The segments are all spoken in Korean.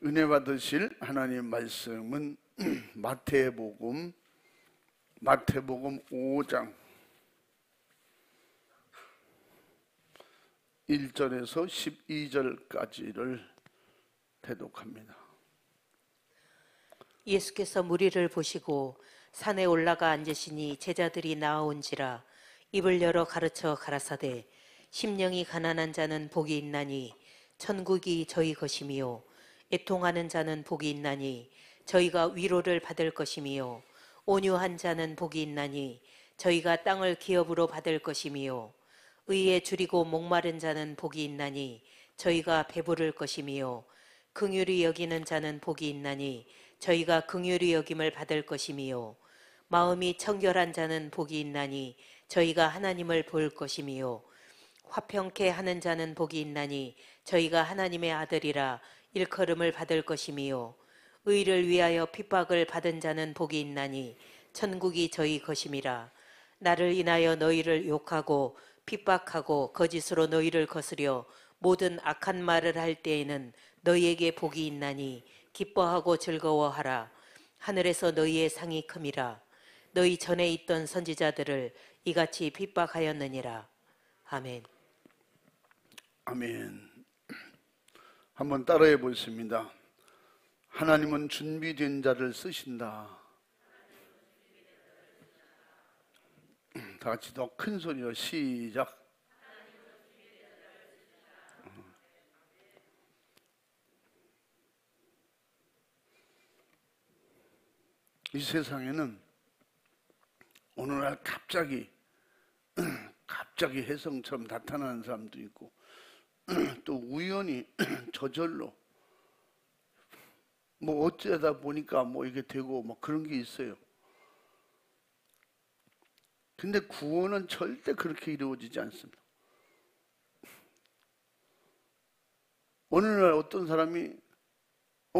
은혜 받으실 하나님 말씀은 마태복음 5장 1절에서 12절까지를 대독합니다. 예수께서 무리를 보시고 산에 올라가 앉으시니 제자들이 나아온지라 입을 열어 가르쳐 가라사대 심령이 가난한 자는 복이 있나니 천국이 저희 것이미요 애통하는 자는 복이 있나니 저희가 위로를 받을 것이미요 온유한 자는 복이 있나니 저희가 땅을 기업으로 받을 것이미요 의에 줄이고 목마른 자는 복이 있나니 저희가 배부를 것이미요 긍휼히 여기는 자는 복이 있나니 저희가 긍휼히 여김을 받을 것이미요 마음이 청결한 자는 복이 있나니 저희가 하나님을 볼 것이미요 화평케 하는 자는 복이 있나니 저희가 하나님의 아들이라 일컬음을 받을 것이미요 의를 위하여 핍박을 받은 자는 복이 있나니 천국이 저희 것임이라 나를 인하여 너희를 욕하고 핍박하고 거짓으로 너희를 거스려 모든 악한 말을 할 때에는 너희에게 복이 있나니 기뻐하고 즐거워하라 하늘에서 너희의 상이 큼이라 너희 전에 있던 선지자들을 이같이 핍박하였느니라. 아멘. 아멘. 한번 따라해 보겠습니다. 하나님은 준비된 자를 쓰신다. 다 같이 더 큰 소리로 시작. 이 세상에는 어느 날 갑자기 혜성처럼 나타나는 사람도 있고 또 우연히 저절로 뭐 어쩌다 보니까 뭐 이게 되고 뭐 그런 게 있어요. 근데 구원은 절대 그렇게 이루어지지 않습니다. 어느 날 어떤 사람이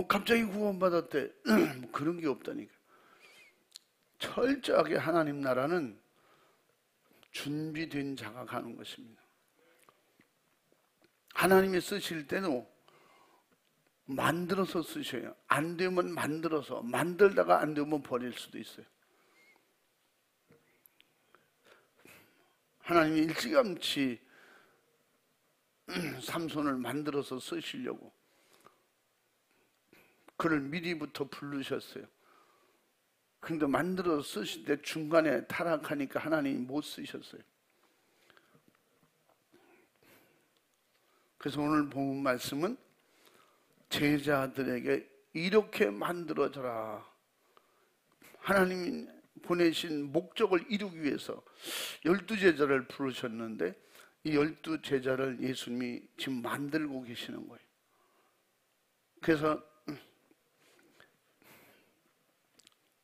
갑자기 구원받았대. 뭐 그런 게 없다니까. 철저하게 하나님 나라는 준비된 자가 가는 것입니다. 하나님이 쓰실 때는 만들어서 쓰셔요. 안 되면 만들어서, 만들다가 안 되면 버릴 수도 있어요. 하나님이 일찌감치 삼손을 만들어서 쓰시려고 그를 미리부터 부르셨어요. 근데 만들어서 쓰실 때 중간에 타락하니까 하나님이 못 쓰셨어요. 그래서 오늘 본 말씀은 제자들에게 이렇게 만들어져라. 하나님이 보내신 목적을 이루기 위해서 12제자를 부르셨는데 이 12제자를 예수님이 지금 만들고 계시는 거예요. 그래서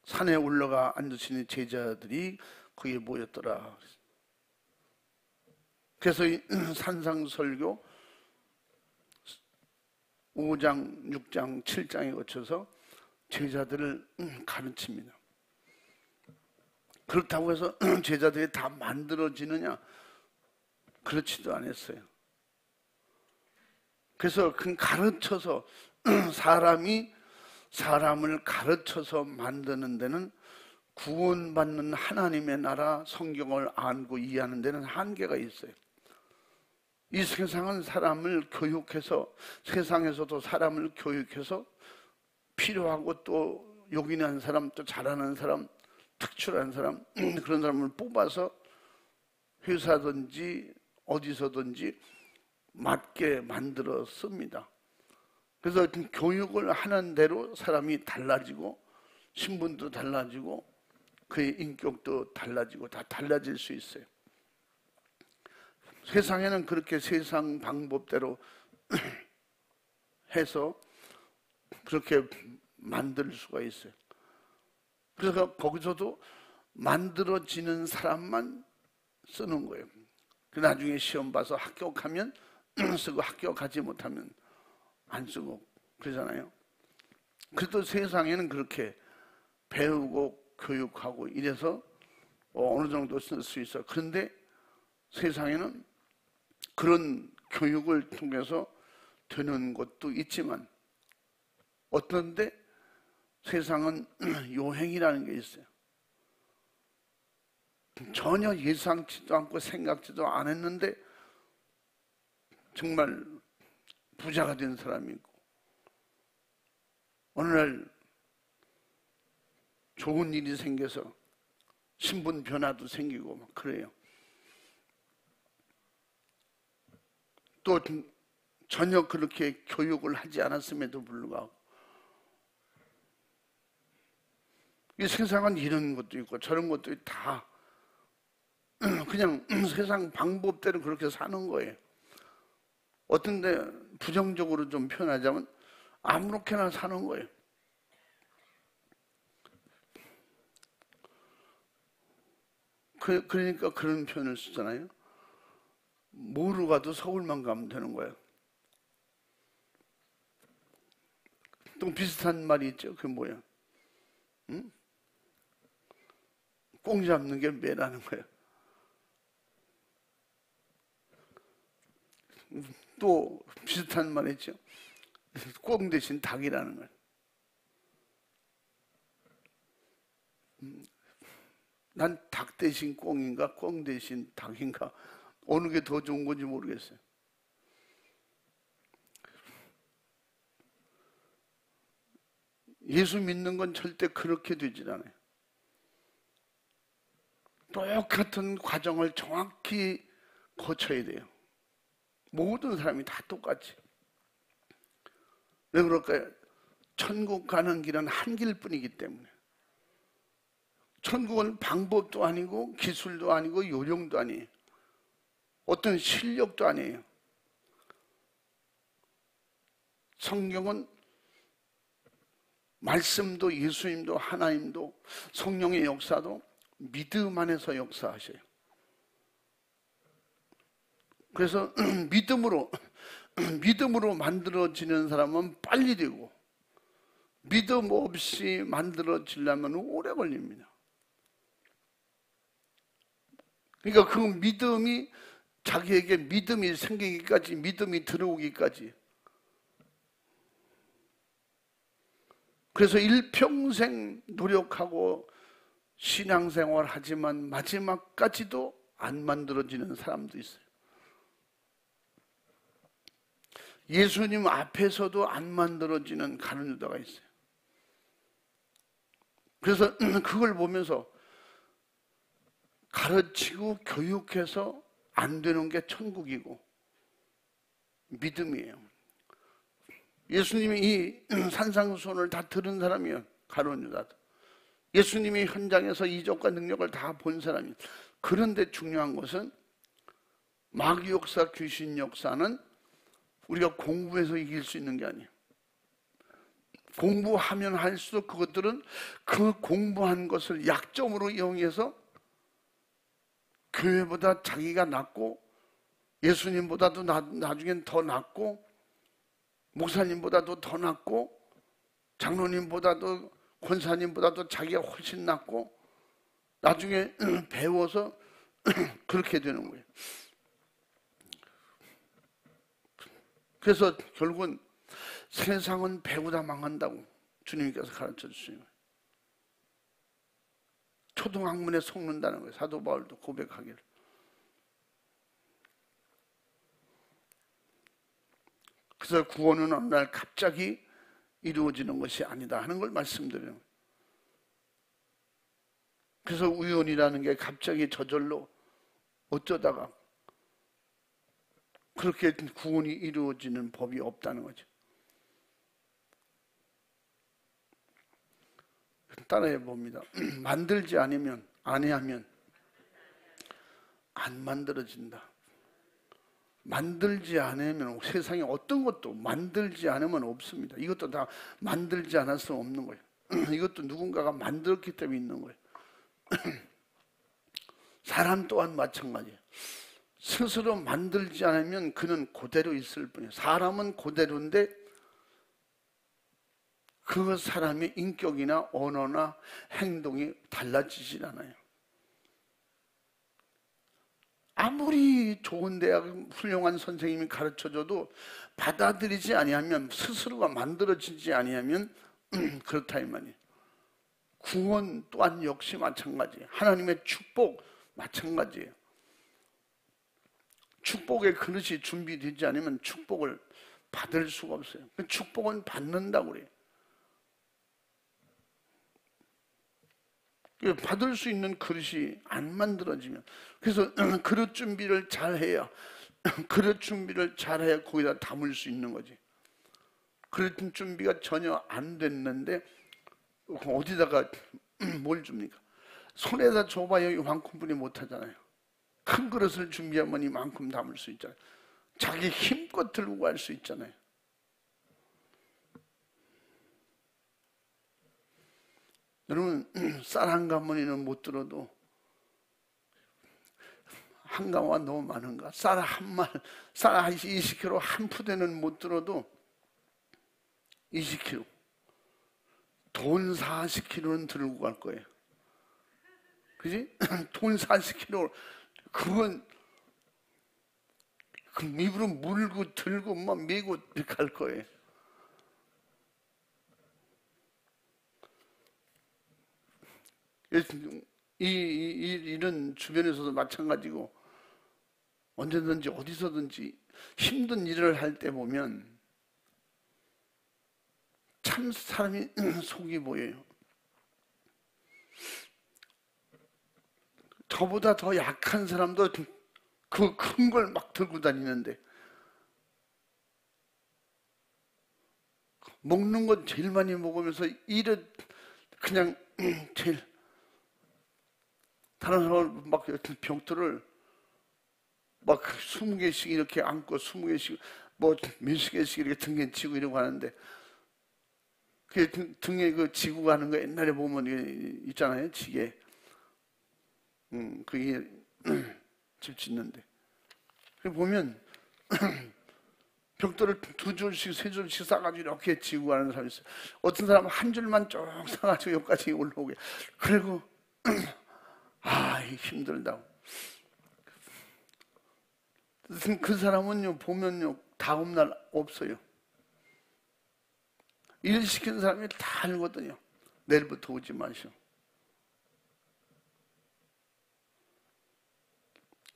산에 올라가 앉으시는 제자들이 거기에 모였더라. 그래서 이 산상설교 5장, 6장, 7장에 거쳐서 제자들을 가르칩니다. 그렇다고 해서 제자들이 다 만들어지느냐? 그렇지도 않았어요. 그래서 그 가르쳐서 사람을 가르쳐서 만드는 데는 구원받는 하나님의 나라 성경을 알고 이해하는 데는 한계가 있어요. 이 세상은 사람을 교육해서 세상에서도 사람을 교육해서 필요하고 또 요긴한 사람 또 잘하는 사람 특출한 사람 그런 사람을 뽑아서 회사든지 어디서든지 맞게 만들어 씁니다. 그래서 교육을 하는 대로 사람이 달라지고 신분도 달라지고 그의 인격도 달라지고 다 달라질 수 있어요. 세상에는 그렇게 세상 방법대로 해서 그렇게 만들 수가 있어요. 그래서 거기서도 만들어지는 사람만 쓰는 거예요. 그 나중에 시험 봐서 합격하면 쓰고 합격하지 못하면 안 쓰고 그러잖아요. 그래도 세상에는 그렇게 배우고 교육하고 이래서 어느 정도 쓸 수 있어요. 그런데 세상에는 그런 교육을 통해서 되는 것도 있지만 어떤데 세상은 요행이라는 게 있어요. 전혀 예상치도 않고 생각지도 않았는데 정말 부자가 된 사람이 있고, 어느 날 좋은 일이 생겨서 신분 변화도 생기고 막 그래요. 또 전혀 그렇게 교육을 하지 않았음에도 불구하고, 이 세상은 이런 것도 있고 저런 것도 다 그냥 세상 방법대로 그렇게 사는 거예요. 어떤데 부정적으로 좀 표현하자면 아무렇게나 사는 거예요. 그러니까 그런 표현을 쓰잖아요. 뭐로 가도 서울만 가면 되는 거예요. 또 비슷한 말이 있죠. 그게 뭐야? 응? 꽁 잡는 게 매라는 거예요. 또 비슷한 말 있죠. 꽁 대신 닭이라는 거예요. 난 닭 대신 꽁인가 꽁 대신 닭인가 어느 게 더 좋은 건지 모르겠어요. 예수 믿는 건 절대 그렇게 되질 않아요. 똑같은 과정을 정확히 거쳐야 돼요. 모든 사람이 다 똑같이. 왜 그럴까요? 천국 가는 길은 한 길뿐이기 때문에. 천국은 방법도 아니고 기술도 아니고 요령도 아니에요. 어떤 실력도 아니에요. 성경은 말씀도 예수님도 하나님도 성령의 역사도 믿음 안에서 역사하셔요. 그래서 믿음으로 만들어지는 사람은 빨리 되고, 믿음 없이 만들어지려면 오래 걸립니다. 그러니까 그 믿음이 자기에게 믿음이 생기기까지, 믿음이 들어오기까지. 그래서 일평생 노력하고 신앙생활 하지만 마지막까지도 안 만들어지는 사람도 있어요. 예수님 앞에서도 안 만들어지는 가룟 유다가 있어요. 그래서 그걸 보면서 가르치고 교육해서 안 되는 게 천국이고 믿음이에요. 예수님이 이 산상수훈을 다 들은 사람이에요. 가룟 유다도. 예수님이 현장에서 이적과 능력을 다 본 사람이에요. 그런데 중요한 것은 마귀 역사, 귀신 역사는 우리가 공부해서 이길 수 있는 게 아니에요. 공부하면 할수록 그것들은 그 공부한 것을 약점으로 이용해서 교회보다 자기가 낫고 예수님보다도 나중엔 더 낫고 목사님보다도 더 낫고 장로님보다도 권사님보다도 자기가 훨씬 낫고 나중에 배워서 그렇게 되는 거예요. 그래서 결국은 세상은 배우다 망한다고 주님께서 가르쳐 주시는 거예요. 초등학문에 속는다는 거예요. 사도 바울도 고백하기를. 그래서 구원은 어느 날 갑자기 이루어지는 것이 아니다 하는 걸 말씀드려요. 그래서 우연이라는 게 갑자기 저절로 어쩌다가 그렇게 구원이 이루어지는 법이 없다는 거죠. 따라해 봅니다. 만들지 않으면, 안 하면 안 만들어진다. 만들지 않으면 세상에 어떤 것도 만들지 않으면 없습니다. 이것도 다 만들지 않았으면 없는 거예요. 이것도 누군가가 만들었기 때문에 있는 거예요. 사람 또한 마찬가지예요. 스스로 만들지 않으면 그는 그대로 있을 뿐이에요. 사람은 그대로인데 그 사람의 인격이나 언어나 행동이 달라지질 않아요. 아무리 좋은 대학 훌륭한 선생님이 가르쳐줘도 받아들이지 아니하면, 스스로가 만들어지지 아니하면 그렇다 이 말이에요. 구원 또한 역시 마찬가지예요. 하나님의 축복 마찬가지예요. 축복의 그릇이 준비되지 않으면 축복을 받을 수가 없어요. 축복은 받는다고 그래요. 받을 수 있는 그릇이 안 만들어지면, 그래서 그릇 준비를 잘해야, 그릇 준비를 잘해야 거기다 담을 수 있는 거지. 그릇 준비가 전혀 안 됐는데 어디다가 뭘 줍니까? 손에다 줘봐야 이만큼뿐이 못하잖아요. 큰 그릇을 준비하면 이만큼 담을 수 있잖아요. 자기 힘껏 들고 갈 수 있잖아요. 여러분, 쌀 한 가마니는 못 들어도, 한 가마가 너무 많은가? 쌀 20kg 한 푸대는 못 들어도 20kg, 돈 40kg는 들고 갈 거예요. 그지? 돈 40kg, 그건 그 입으로 물고 들고 막 메고 이렇게 갈 거예요. 일은 주변에서도 마찬가지고, 언제든지 어디서든지 힘든 일을 할 때 보면 참 사람이 속이 보여요. 저보다 더 약한 사람도 그 큰 걸 막 들고 다니는데, 먹는 건 제일 많이 먹으면서 일은 그냥 제일, 다른 사람은 막 병들을 막 20개씩 이렇게 안고 20개씩 뭐 몇십 개씩 이렇게 등에 지고 이러고 하는데, 그 등에 그 지고 가는 거 옛날에 보면 있잖아요, 지게. 그게 집 짓는데 보면 벽돌을 2줄씩 3줄씩 싸가지고 이렇게 지고 가는 사람이 있어요. 어떤 사람은 한 줄만 쭉 싸가지고 여기까지 올라오게. 그리고 힘들다고. 그 사람은요, 보면요, 다음날 없어요. 일 시킨 사람이 다 알거든요. 내일부터 오지 마시오.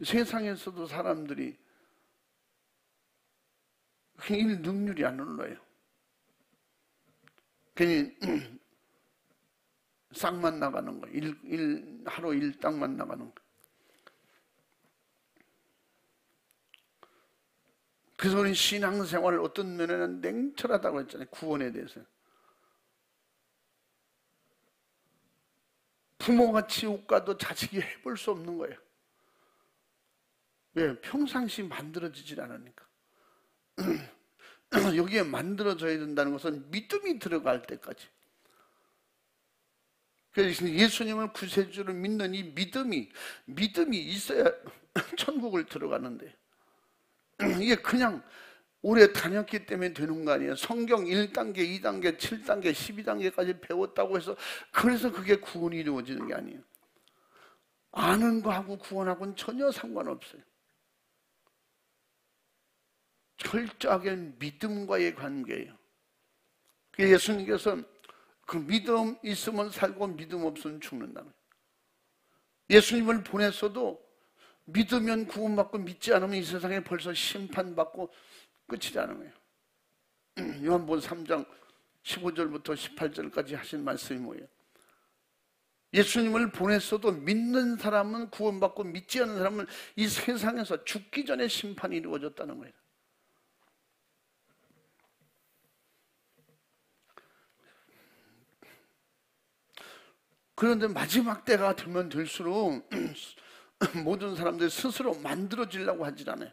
세상에서도 사람들이 일 능률이 안 올라요. 괜히 싹만 나가는 거, 하루 일당만 나가는 거. 그래서 우리 신앙생활을 어떤 면에는 냉철하다고 했잖아요. 구원에 대해서. 부모가 지옥 가도 자식이 해볼 수 없는 거예요. 왜? 평상시 만들어지질 않으니까. 여기에 만들어져야 된다는 것은 믿음이 들어갈 때까지. 그래서 예수님을 구세주를 믿는 이 믿음이 있어야 천국을 들어가는데, 이게 그냥 오래 다녔기 때문에 되는 거 아니에요. 성경 1단계, 2단계, 7단계, 12단계까지 배웠다고 해서 그래서 그게 구원이 이루어지는 게 아니에요. 아는 거하고 구원하고는 전혀 상관없어요. 철저하게 믿음과의 관계예요. 예수님께서 그 믿음 있으면 살고 믿음 없으면 죽는다는 거예요. 예수님을 보냈어도 믿으면 구원받고 믿지 않으면 이 세상에 벌써 심판받고 끝이라는 거예요. 요한복음 3장 15절부터 18절까지 하신 말씀이 뭐예요? 예수님을 보냈어도 믿는 사람은 구원받고 믿지 않는 사람은 이 세상에서 죽기 전에 심판이 이루어졌다는 거예요. 그런데 마지막 때가 되면 될수록 모든 사람들이 스스로 만들어지려고 하질 않아요.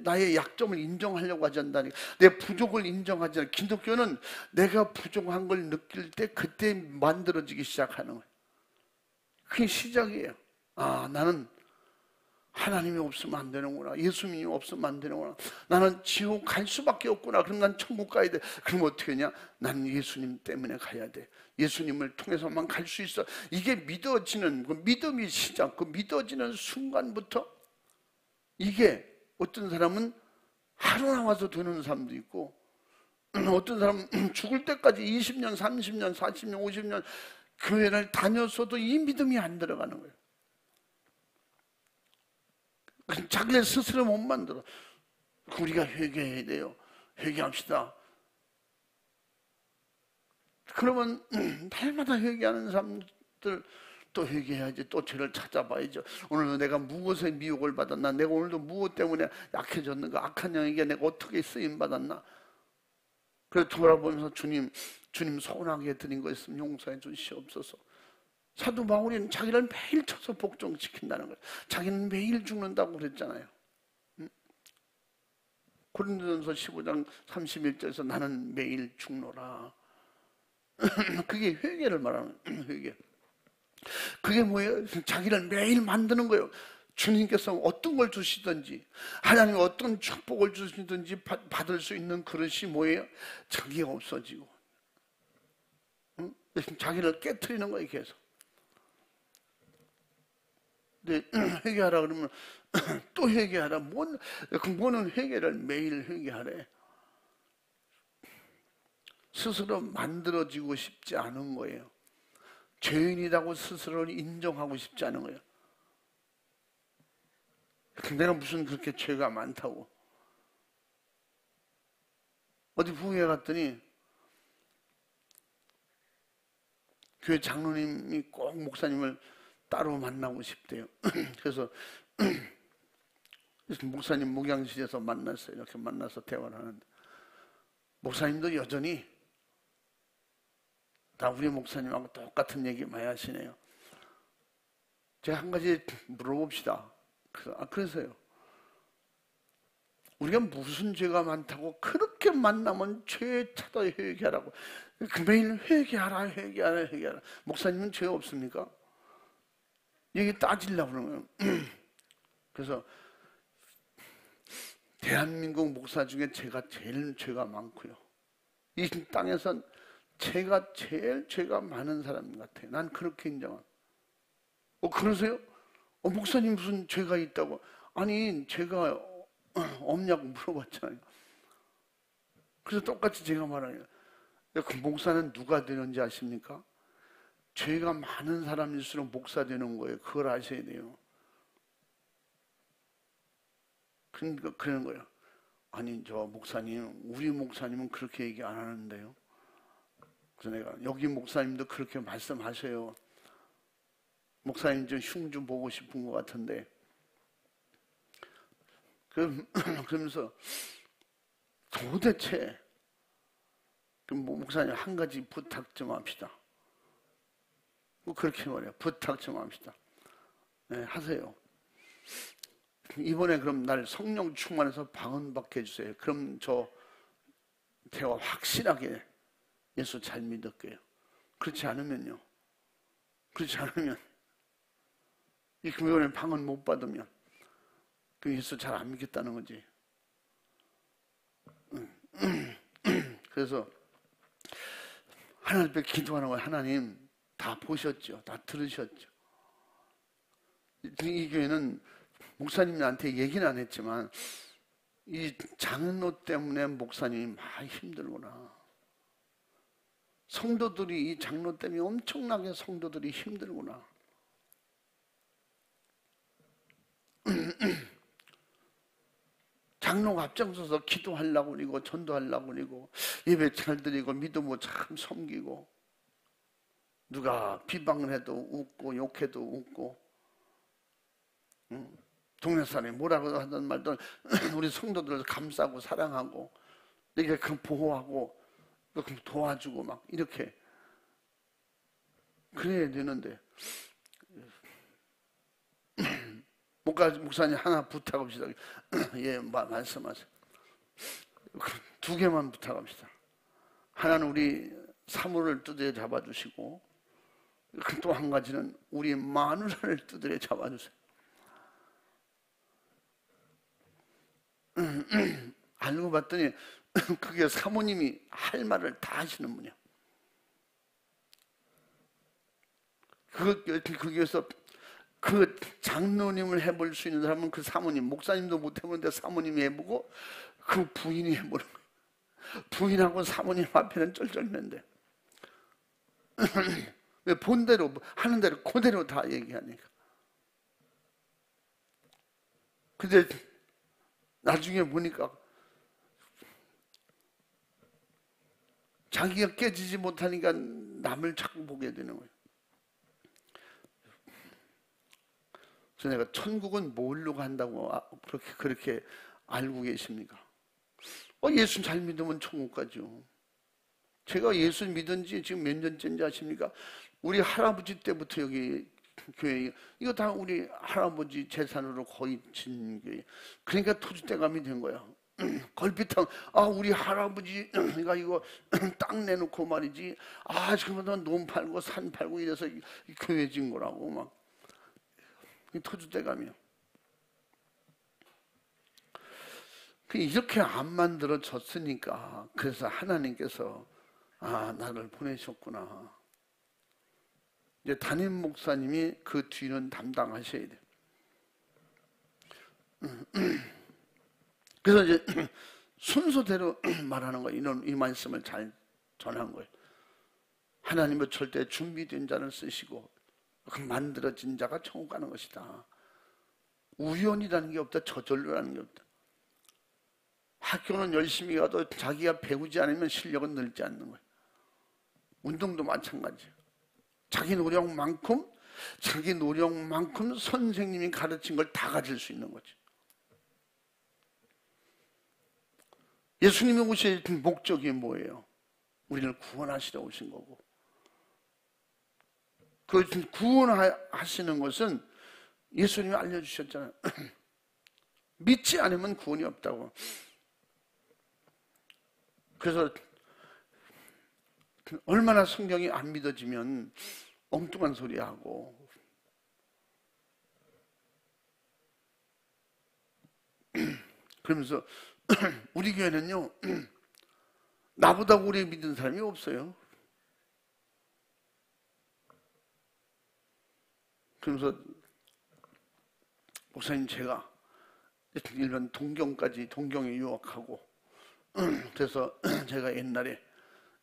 나의 약점을 인정하려고 하지 않다니까. 내 부족을 인정하지 않아요. 기독교는 내가 부족한 걸 느낄 때 그때 만들어지기 시작하는 거예요. 그게 시작이에요. 나는 하나님이 없으면 안 되는구나. 예수님이 없으면 안 되는구나. 나는 지옥 갈 수밖에 없구나. 그럼 난 천국 가야 돼. 그럼 어떻게 하냐? 난 예수님 때문에 가야 돼. 예수님을 통해서만 갈 수 있어. 이게 믿어지는, 그 믿음이 시작, 그 믿어지는 순간부터 이게 어떤 사람은 하루 나와서 되는 사람도 있고, 어떤 사람은 죽을 때까지 20년, 30년, 40년, 50년 교회를 다녔어도 이 믿음이 안 들어가는 거예요. 자기 스스로 못 만들어. 우리가 회개해야 돼요. 회개합시다. 그러면 날마다 회개하는 사람들 또 회개해야지. 또 죄를 찾아봐야죠. 오늘 내가 무엇에 미혹을 받았나? 내가 오늘도 무엇 때문에 약해졌는가? 악한 영에게 내가 어떻게 쓰임 받았나? 그래서 돌아보면서 주님 서운하게 드린 거 있으면 용서해 주시옵소서. 사도 바울은 자기를 매일 쳐서 복종시킨다는 거예요. 자기는 매일 죽는다고 그랬잖아요. 고린도전서 15장 31절에서 나는 매일 죽노라. 그게 회개를 말하는 거예요. 회개. 그게 뭐예요? 자기를 매일 만드는 거예요. 주님께서 어떤 걸 주시든지, 하나님이 어떤 축복을 주시든지 받을 수 있는 그릇이 뭐예요? 자기가 없어지고, 자기를 깨트리는 거예요, 계속. 근데 회개하라 그러면 또 회개하라. 뭐는 회개를 매일 회개하래. 스스로 만들어지고 싶지 않은 거예요. 죄인이라고 스스로를 인정하고 싶지 않은 거예요. 내가 무슨 그렇게 죄가 많다고. 어디 부흥회 갔더니 교회 장로님이 꼭 목사님을 따로 만나고 싶대요. 그래서 목사님 목양실에서 만났어요. 이렇게 만나서 대화를 하는데 목사님도 여전히 다 우리 목사님하고 똑같은 얘기 많이 하시네요. 제가 한 가지 물어봅시다. 그래서요. 우리가 무슨 죄가 많다고 그렇게 만나면 죄 찾아 회개하라고. 매일 회개하라. 목사님은 죄 없습니까? 여기 따지려고 그러는 거예요. 그래서 대한민국 목사 중에 제가 제일 죄가 많고요. 이 땅에선 제가 제일 죄가 많은 사람 같아요. 난 그렇게 인정한. 그러세요? 목사님 무슨 죄가 있다고? 아니 죄가 없냐고 물어봤잖아요. 그래서 똑같이 제가 말해요. 그 목사는 누가 되는지 아십니까? 죄가 많은 사람일수록 목사 되는 거예요. 그걸 아셔야 돼요. 그러니까 그러는 거예요. 아니 저 목사님, 우리 목사님은 그렇게 얘기 안 하는데요. 그래서 내가 여기 목사님도 그렇게 말씀하셔요. 목사님 좀 흉 좀 보고 싶은 것 같은데. 그러면서 도대체 목사님 한 가지 부탁 좀 합시다. 그렇게 말해요. 부탁 좀 합시다. 네, 하세요. 이번에 그럼 날 성령 충만해서 방언받게 해주세요. 그럼 저 대화 확실하게 예수 잘 믿을게요. 그렇지 않으면요. 이 금요일에 방언 못 받으면 그 예수 잘 안 믿겠다는 거지. 그래서 하나님 앞에 기도하는 거예요. 하나님 다 보셨죠. 다 들으셨죠. 이 교회는 목사님한테 얘기는 안 했지만 이 장로 때문에 목사님이 많이 힘들구나. 성도들이 이 장로 때문에 엄청나게 성도들이 힘들구나. 장로가 앞장서서 기도하려고 그러고 전도하려고 그러고 예배 잘 드리고 믿음으로 참 섬기고 누가 비방을 해도 웃고 욕해도 웃고 동네 사람이 뭐라고 하던 말도 우리 성도들을 감싸고 사랑하고 이렇게 보호하고 도와주고 막 이렇게 그래야 되는데 목사님 하나 부탁합시다. 예, 말씀하세요. 두 개만 부탁합시다. 하나는 우리 사물을 두드려 잡아주시고 또 한 가지는 우리 마누라를 두드려 잡아주세요. 알고 봤더니 그게 사모님이 할 말을 다 하시는 분이야. 거기에서 그 장로님을 해볼 수 있는 사람은 그 사모님, 목사님도 못 해보는데 사모님이 해보고 그 부인이 해보는 거예요. 부인하고 사모님 앞에는 쩔쩔맨데 왜 본대로 하는 대로 그대로 다 얘기하니까. 근데 나중에 보니까 자기가 깨지지 못하니까 남을 자꾸 보게 되는 거예요. 그래서 내가 천국은 뭘로 간다고 그렇게 알고 계십니까? 예수 잘 믿으면 천국 가죠. 제가 예수 믿은 지 지금 몇 년째인지 아십니까? 우리 할아버지 때부터 여기 교회, 이거 다 우리 할아버지 재산으로 거의 진 교회. 그러니까 토주대감이 된 거야. 걸핏하면 우리 할아버지가 이거 땅 내놓고 말이지, 지금부터 논 팔고 산 팔고 이래서 이 교회 진 거라고 막 토주대감이요. 이렇게 안 만들어졌으니까 그래서 하나님께서 나를 보내셨구나. 이제 담임 목사님이 그 뒤는 담당하셔야 돼. 그래서 이제 순서대로 말하는 거예요. 이 말씀을 잘 전한 거예요. 하나님은 절대 준비된 자를 쓰시고 그 만들어진 자가 천국 가는 것이다. 우연이라는 게 없다. 저절로라는 게 없다. 학교는 열심히 가도 자기가 배우지 않으면 실력은 늘지 않는 거예요. 운동도 마찬가지예요. 자기 노력만큼 선생님이 가르친 걸 다 가질 수 있는 거지. 예수님이 오실 목적이 뭐예요? 우리를 구원하시러 오신 거고, 그 구원하시는 것은 예수님이 알려주셨잖아요. 믿지 않으면 구원이 없다고. 그래서 얼마나 성경이 안 믿어지면 엉뚱한 소리 하고, 그러면서 우리 교회는요, 나보다 오래 믿은 사람이 없어요. 그러면서 목사님, 제가 일본 동경에 유학하고, 그래서 제가 옛날에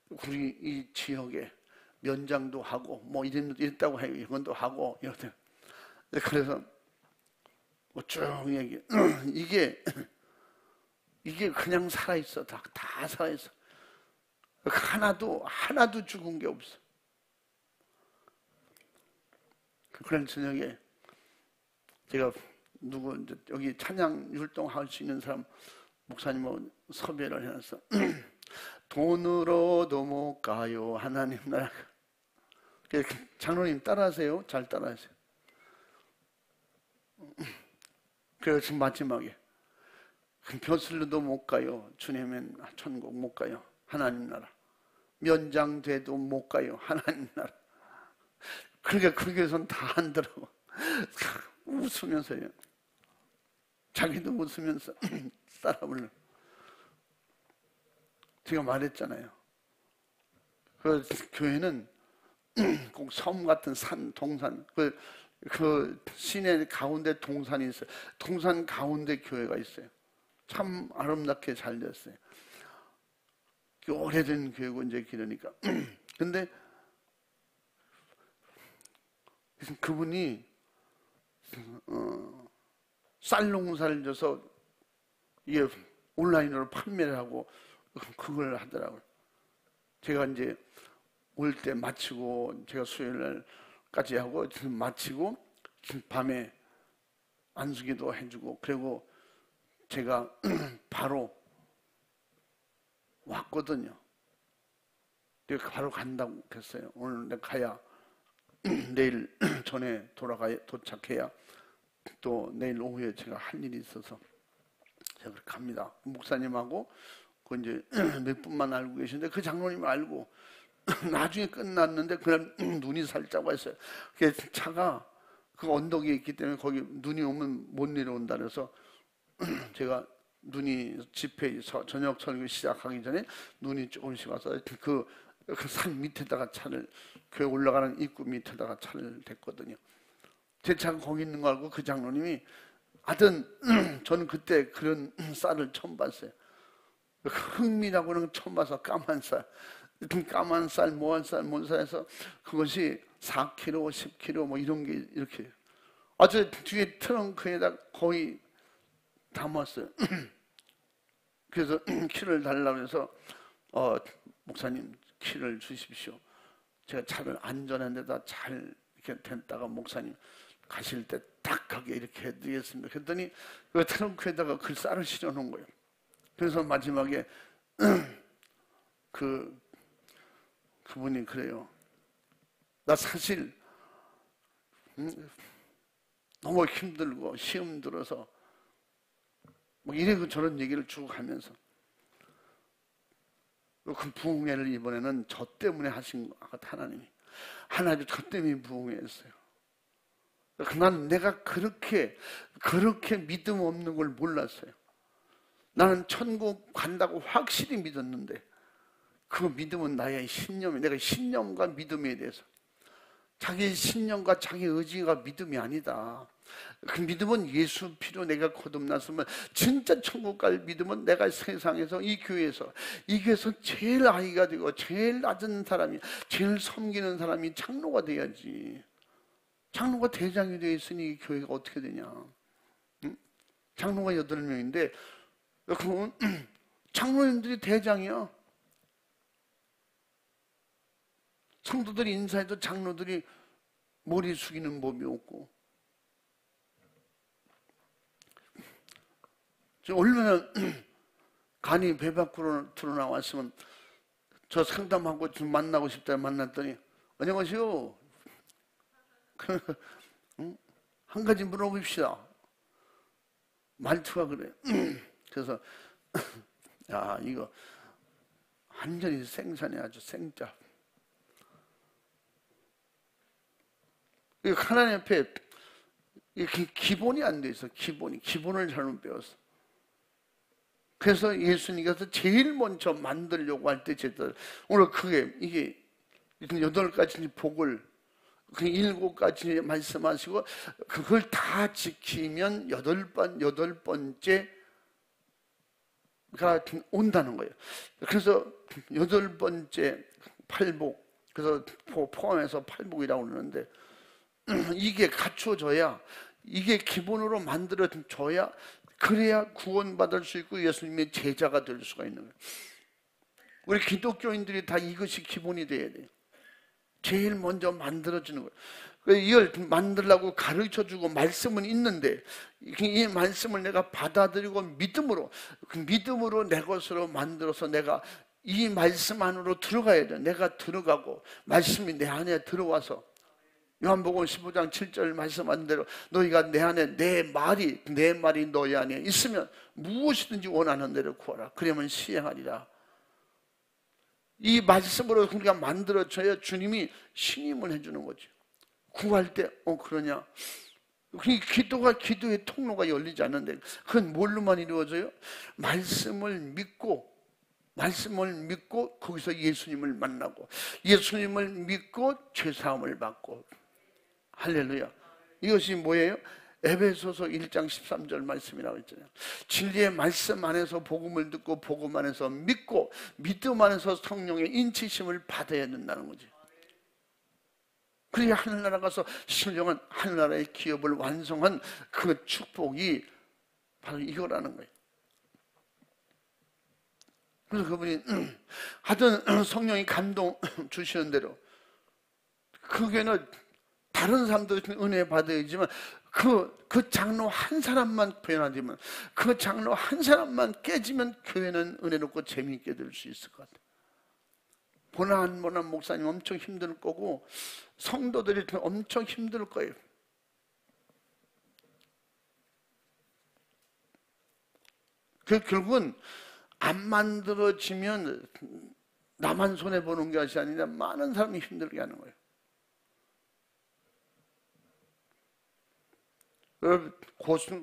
우리 이 지역에 면장도 하고 뭐 이랬다고 해요. 이건도 하고 이렇게. 그래서 뭐 쭉 얘기. 이게 그냥 살아 있어. 다 살아 있어. 하나도 죽은 게 없어. 그런 저녁에 제가 여기 찬양 율동할 수 있는 사람 목사님하고 섭외를 해놨어. 돈으로도 못 가요 하나님 나라. 장로님 따라하세요. 잘 따라하세요. 그래서 지금 마지막에 벼슬로도 못 가요. 주님은 천국 못 가요. 하나님 나라. 면장돼도 못 가요. 하나님 나라. 그러니까 그렇게 해서는 다 안더라고. 웃으면서요. 자기도 웃으면서 따라 불러. 제가 말했잖아요. 그 교회는 꼭 섬 같은 동산, 그 시내 가운데 동산이 있어요. 동산 가운데 교회가 있어요. 참 아름답게 잘 됐어요. 오래된 교회고 이제 기르니까. 근데 그분이 쌀 농사를 져서 이게 온라인으로 판매를 하고 그걸 하더라고요. 제가 이제 올 때 마치고 제가 수요일 날까지 하고 마치고 밤에 안수기도 해주고 그리고 제가 바로 왔거든요. 내가 바로 간다고 했어요. 오늘 내가 가야 내일 전에 도착해야 또 내일 오후에 제가 할 일이 있어서 제가 그렇게 갑니다. 목사님하고 그 이제 몇 분만 알고 계신데 그 장로님 알고 나중에 끝났는데 그날 눈이 살짝 왔어요. 차가 그 언덕에 있기 때문에 거기 눈이 오면 못 내려온다 그래서 제가 눈이 집회에서 저녁 설교 시작하기 전에 눈이 조금씩 와서 그 산 밑에다가 차를, 교회 올라가는 입구 밑에다가 차를 댔거든요. 제 차가 거기 있는 거 알고 그 장로님이 하여튼 저는 그때 그런 쌀을 처음 봤어요. 흑미라고는 처음 봐서 까만 쌀, 까만 쌀, 모한 쌀, 뭔 쌀에서 그것이 4kg, 10kg 뭐 이런 게 이렇게 아주 뒤에 트렁크에다 거의 담았어요. 그래서 키를 달라고 해서 목사님 키를 주십시오. 제가 차를 안전한 데다 잘 이렇게 댔다가 목사님 가실 때 딱 가게 이렇게 해드리겠습니다. 그랬더니 그 트렁크에다가 그 쌀을 실어 놓은 거예요. 그래서 마지막에 그분이 그래요. 나 사실 너무 힘들고 시험 들어서 뭐 이래고 저런 얘기를 쭉 하면서 그 부흥회를 이번에는 저 때문에 하신 것 같아. 하나님이 저 때문에 부흥회했어요. 난 내가 그렇게 믿음 없는 걸 몰랐어요. 나는 천국 간다고 확실히 믿었는데 그 믿음은 나의 신념이, 내가 신념과 믿음에 대해서, 자기 신념과 자기 의지가 믿음이 아니다. 그 믿음은 예수 피로 내가 거듭났으면 진짜 천국 갈 믿음은 내가 세상에서 이 교회에서 제일 아이가 되고 제일 낮은 사람이, 제일 섬기는 사람이 장로가 돼야지. 장로가 대장이 되어 있으니 이 교회가 어떻게 되냐. 응? 장로가 8명인데 그러면 장로님들이 대장이야. 성도들이 인사해도 장로들이 머리 숙이는 법이 없고. 얼마나 간이 배 밖으로 드러나왔으면 저 상담하고 좀 만나고 싶다 만났더니 안녕하세요. 한 가지 물어봅시다. 말투가 그래. 그래서 야, 이거 완전히 생선이 아주 생짜. 하나님 앞에 기본이 안 돼 있어. 기본을 잘못 배웠어. 그래서 예수님께서 제일 먼저 만들려고 할 때 오늘 이게 8가지 복을 7가지 말씀하시고 그걸 다 지키면 8번째가 온다는 거예요. 그래서 8번째 팔복, 그래서 포함해서 팔복이라고 그러는데 이게 갖춰져야, 이게 기본으로 만들어져야, 그래야 구원받을 수 있고 예수님의 제자가 될 수가 있는 거예요. 우리 기독교인들이 다 이것이 기본이 돼야 돼요. 제일 먼저 만들어지는 거예요. 이걸 만들라고 가르쳐주고 말씀은 있는데 이 말씀을 내가 받아들이고 믿음으로 내 것으로 만들어서 내가 이 말씀 안으로 들어가야 돼. 내가 들어가고 말씀이 내 안에 들어와서 요한복음 15장 7절 말씀한 대로 너희가 내 안에 내 말이 너희 안에 있으면 무엇이든지 원하는 대로 구하라. 그러면 시행하리라. 이 말씀으로 우리가 만들어져야 주님이 신임을 해주는 거죠. 구할 때 그러냐? 기도가 기도의 통로가 열리지 않는데 그건 뭘로만 이루어져요? 말씀을 믿고 거기서 예수님을 만나고 예수님을 믿고 죄사함을 받고. 할렐루야. 이것이 뭐예요? 에베소서 1장 13절 말씀이라고 했잖아요. 진리의 말씀 안에서 복음을 듣고 복음 안에서 믿고 믿음 안에서 성령의 인치심을 받아야 된다는 거지. 그래야 하늘나라 가서 신령한 하늘나라의 기업을 완성한 그 축복이 바로 이거라는 거예요. 그래서 그분이 하여튼 성령이 감동 주시는 대로 그 교회는 다른 사람도 은혜 받아야지만 그 장로 한 사람만 변화되면, 그 장로 한 사람만 깨지면 교회는 은혜롭고 재미있게 될 수 있을 것 같아요. 보나한 목사님 엄청 힘들 거고 성도들이 엄청 힘들 거예요. 결국은 안 만들어지면 나만 손해보는 것이 아니라 많은 사람이 힘들게 하는 거예요.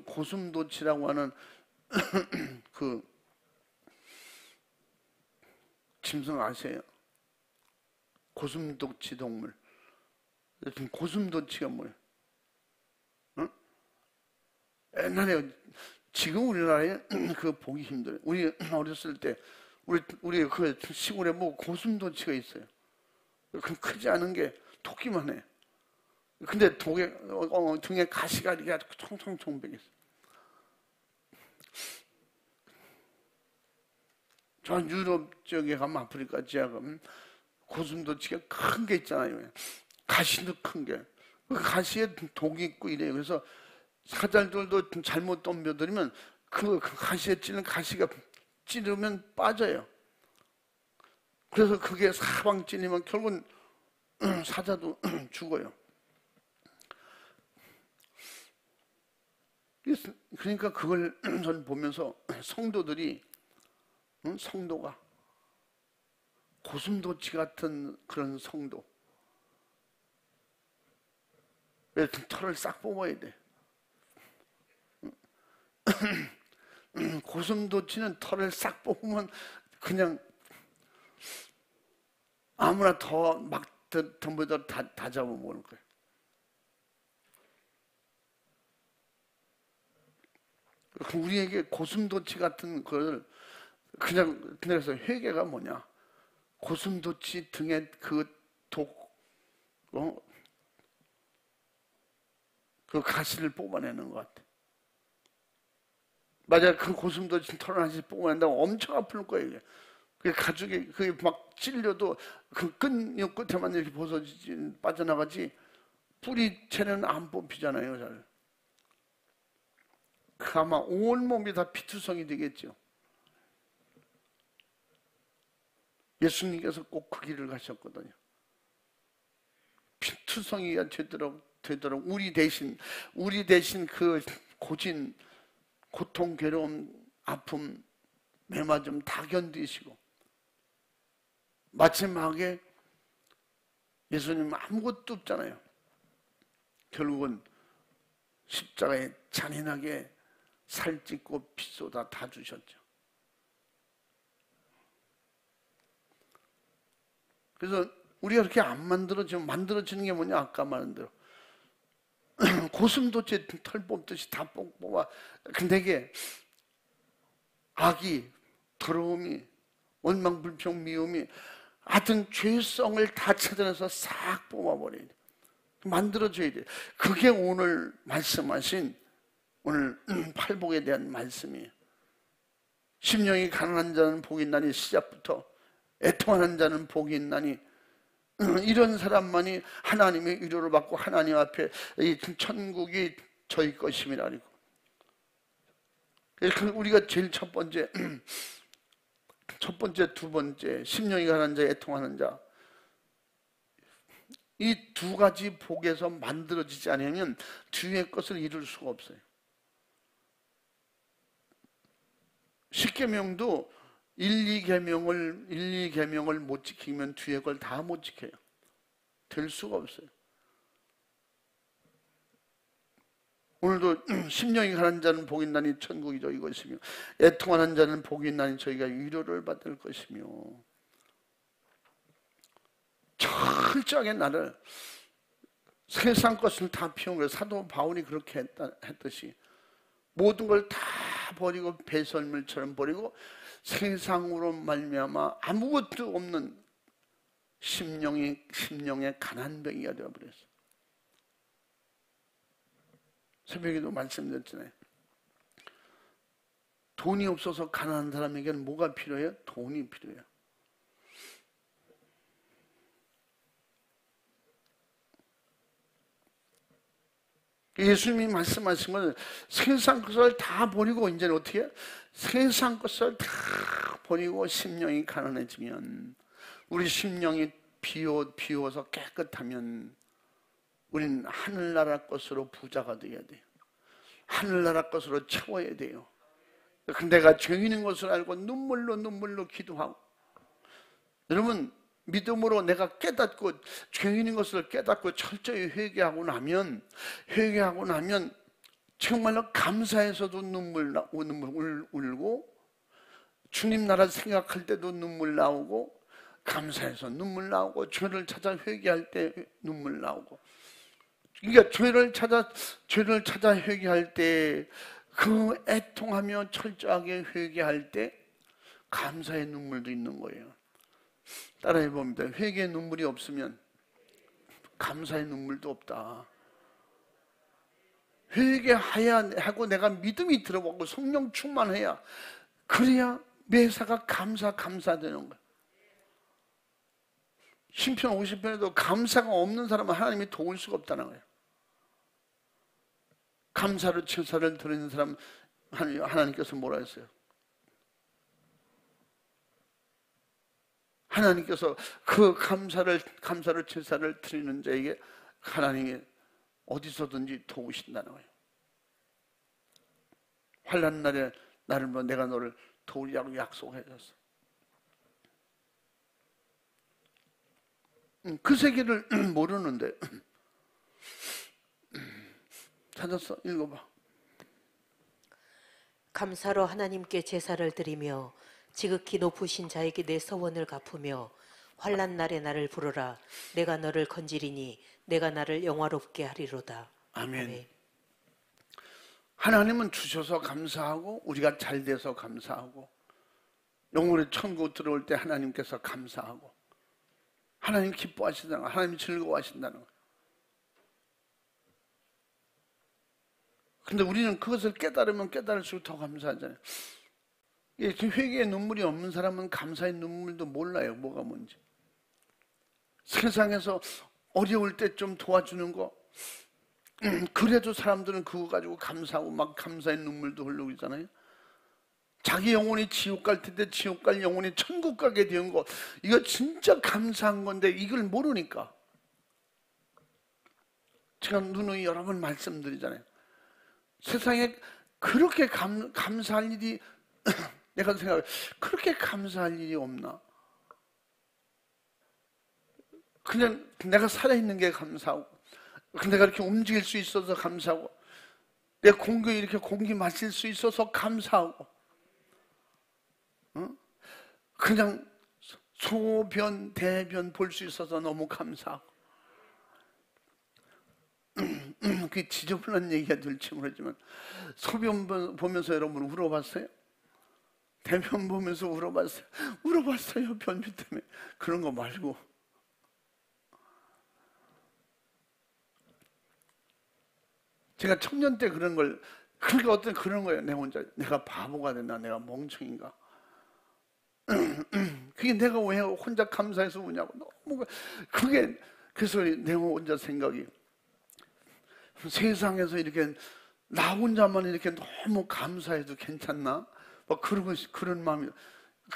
고슴도치라고 하는 그 짐승 아세요? 고슴도치 동물. 고슴도치가 뭐예요? 어? 옛날에, 지금 우리나라에 그 보기 힘들어요. 우리 어렸을 때 우리 그 시골에 뭐 고슴도치가 있어요. 그 크지 않은 게 토끼만 해. 근데 등에 가시가 이렇게 아주 총총총 베겠어. 저 유럽 지역에 가면, 아프리카 지역 가면 고슴도치가 큰 게 있잖아요. 가시도 큰 게. 그 가시에 독이 있고 이래요. 그래서 사자들도 잘못 덤벼들면 그 가시에 찌는 가시가 찌르면 빠져요. 그래서 그게 사방 찔리면 결국은 사자도 죽어요. 그러니까 그걸 저는 보면서 성도들이, 성도가 고슴도치 같은 그런 성도, 털을 싹 뽑아야 돼. 고슴도치는 털을 싹 뽑으면 그냥 아무나 더 막 덤벼들 다 잡아먹을 거예요. 우리에게 고슴도치 같은 걸 그냥, 그래서 회개가 뭐냐? 고슴도치 등에 그 그 가시를 뽑아내는 것 같아. 만약 그 고슴도치 털을 하나씩 뽑아낸다고 엄청 아플 거예요. 이게. 그 가죽이 그게 막 찔려도 그 끝에만 이렇게 벗어지지, 빠져나가지, 뿌리채는 안 뽑히잖아요, 잘. 그 아마 온몸이 다 피투성이 되겠죠. 예수님께서 꼭 그 길을 가셨거든요. 피투성이가 되도록 우리 대신 그 고진, 고통, 괴로움, 아픔, 매맞음 다 견디시고, 마지막에 예수님은 아무것도 없잖아요. 결국은 십자가에 잔인하게 살찌고 피 쏟아 다 주셨죠. 그래서 우리가 그렇게 안 만들어지는 게 뭐냐? 아까 말한 대로 고슴도치 털 뽑듯이 다 뽑아. 근데 이게 악이, 더러움이, 원망불평, 미움이, 하여튼 죄성을 다 찾아내서 싹 뽑아버려야 돼. 만들어줘야 돼. 그게 오늘 말씀하신 오늘 팔복에 대한 말씀이에요. 심령이 가난한 자는 복이 있나니, 시작부터 애통하는 자는 복이 있나니, 이런 사람만이 하나님의 위로를 받고 하나님 앞에 이 천국이 저희 것임이라. 그래서 우리가 제일 첫 번째, 두 번째, 심령이 가난한 자, 애통하는 자, 이 두 가지 복에서 만들어지지 않으면 뒤의 것을 이룰 수가 없어요. 십계명도 1, 2계명을 못 지키면 뒤에 걸 다 못 지켜요. 될 수가 없어요. 오늘도 심령이 가난한 자는 복이 있나니 천국이 저희 것이며, 애통하는 자는 복이 있나니 저희가 위로를 받을 것이며. 철저하게 나를, 세상 것을 다 피운 거예요. 사도 바울이 그렇게 했듯이 모든 걸 다 버리고, 배설물처럼 버리고 세상으로 말미암아 아무것도 없는 심령의 가난뱅이가 되어버렸어. 새벽에도 말씀드렸잖아요. 돈이 없어서 가난한 사람에게는 뭐가 필요해요? 돈이 필요해요. 예수님이 말씀하신 건 세상 것을 다 버리고, 이제는 어떻게 해요? 세상 것을 다 버리고 심령이 가난해지면, 우리 심령이 비워서 깨끗하면 우리는 하늘나라 것으로 부자가 되어야 돼요. 하늘나라 것으로 채워야 돼요. 내가 죄인인 것을 알고 눈물로 기도하고, 여러분 믿음으로 내가 깨닫고, 죄인인 것을 깨닫고 철저히 회개하고 나면 정말로 감사해서도 눈물 울고, 주님 나라 생각할 때도 눈물 나오고, 감사해서 눈물 나오고, 죄를 찾아 회개할 때 눈물 나오고. 그러니까 죄를 찾아 회개할 때, 그 애통하며 철저하게 회개할 때 감사의 눈물도 있는 거예요. 따라해 봅니다. 회개의 눈물이 없으면 감사의 눈물도 없다. 회개해야 하고 내가 믿음이 들어가고 성령 충만해야, 그래야 매사가 감사되는 거예요. 신편 50편에도 감사가 없는 사람은 하나님이 도울 수가 없다는 거예요. 감사로 제사를 드리는 사람 하나님께서 뭐라 했어요? 하나님께서 그 감사로 제사를 드리는 자에게 하나님이 어디서든지 도우신다는 거예요. 환난 날에 나를 보면 내가 너를 도우리라고 약속해줬어. 그 세계를 모르는데 찾았어? 읽어봐. 감사로 하나님께 제사를 드리며 지극히 높으신 자에게 내 서원을 갚으며 환난 날에 나를 부르라. 내가 너를 건지리니 내가 나를 영화롭게 하리로다. 아멘. 아멘. 하나님은 주셔서 감사하고, 우리가 잘 돼서 감사하고, 영혼의 천국 들어올 때 하나님께서 감사하고, 하나님 기뻐하신다는 거예요. 하나님 즐거워하신다는 거예요. 근데 우리는 그것을 깨달으면 깨달을수록 더 감사하잖아요. 회개의 눈물이 없는 사람은 감사의 눈물도 몰라요. 뭐가 뭔지. 세상에서 어려울 때 좀 도와주는 거, 그래도 사람들은 그거 가지고 감사하고 막 감사의 눈물도 흘리고 있잖아요. 자기 영혼이 지옥 갈 텐데 지옥 갈 영혼이 천국 가게 된 거, 이거 진짜 감사한 건데 이걸 모르니까. 제가 누누이 여러 번 말씀드리잖아요. 세상에 그렇게 감사할 일이 내가 생각해, 그렇게 감사할 일이 없나? 그냥 내가 살아있는 게 감사하고, 내가 이렇게 움직일 수 있어서 감사하고, 내 공기 이렇게 공기 마실 수 있어서 감사하고, 그냥 소변, 대변 볼 수 있어서 너무 감사하고. 그게 지저분한 얘기가 될지 모르지만, 소변 보면서 여러분 울어봤어요? 대변 보면서 울어봤어요? 울어봤어요, 변비 때문에. 그런 거 말고. 제가 청년 때 그런 걸, 그러니까 어떤 그런 거예요. 내가 바보가 됐나? 내가 멍청인가? 그게 내가 왜 혼자 감사해서 우냐고. 너무, 그게, 그래서 내가 혼자 생각이, 세상에서 이렇게 나 혼자만 이렇게 너무 감사해도 괜찮나? 막 그런 마음이,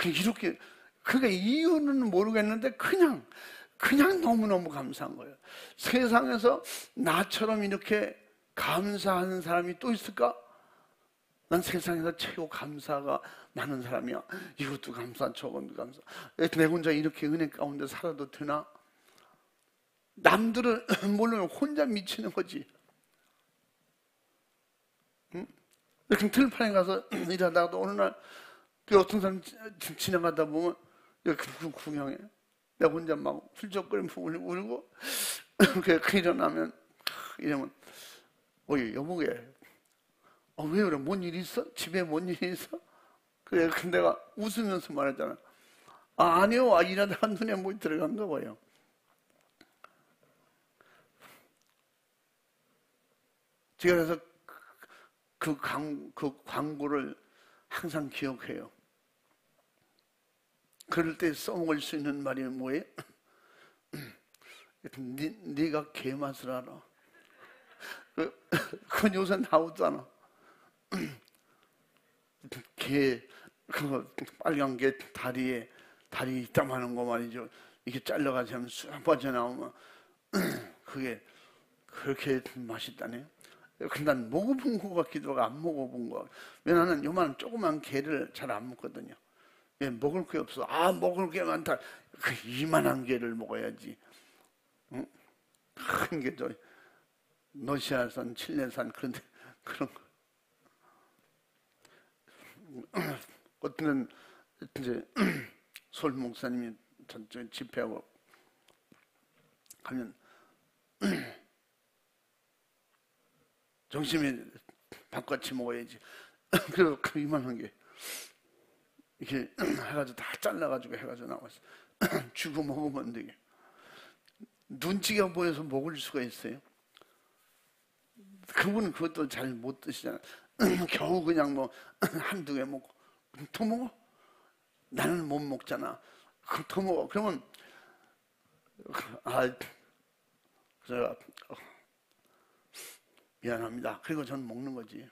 이렇게, 그게 이유는 모르겠는데 그냥 너무너무 감사한 거예요. 세상에서 나처럼 이렇게 감사하는 사람이 또 있을까? 난 세상에서 최고 감사가 많은 사람이야. 이것도 감사, 저것도 감사. 내 혼자 이렇게 은혜 가운데 살아도 되나? 남들은 모르면 혼자 미치는 거지. 응? 이렇게 들판에 가서 일하다가도 어느 날 어떤 사람 지나가다 보면 이렇게 구경해. 내가 혼자 막 훌쩍거리면서 울고 그 일어나면 이러면 여보게, 왜 그래? 뭔 일 있어? 집에 뭔 일 있어? 그래, 근데 내가 웃으면서 말했잖아. 아니요. 일하다가 눈에 뭐 들어간가 봐요. 제가 그래서 그 광고를 항상 기억해요. 그럴 때 써먹을 수 있는 말이 뭐예요? 네가 개맛을 알아. 그건 요새 나오잖아. 빨간 게 다리 이따만한 거 말이죠. 이게 잘라가지고 쑥 빠져나오면 그게 그렇게 맛있다네. 근데 난 먹어본 것 같기도 하고 안 먹어본 거. 왜 나는 요만 조그만 게를 잘 안 먹거든요. 먹을 게 없어. 먹을 게 많다. 이만한 게를 먹어야지. 응? 큰 게 러시아산, 칠레산 그런데 그런 거. 어떤 이제 서울 목사님이 저쪽에 집회하고 가면 점심에 밥같이 먹어야지. 그래서 그 이만한 게 이렇게 해가지고 다 잘라가지고 해가지고 나왔어. 주고 먹으면 안 되게. 눈치가 보여서 먹을 수가 있어요. 그분은 그것도 잘 못 드시잖아. 겨우 그냥 뭐 한두 개 먹고 더 먹어? 나는 못 먹잖아. 더 먹어. 그러면 제가 미안합니다. 그리고 저는 먹는 거지.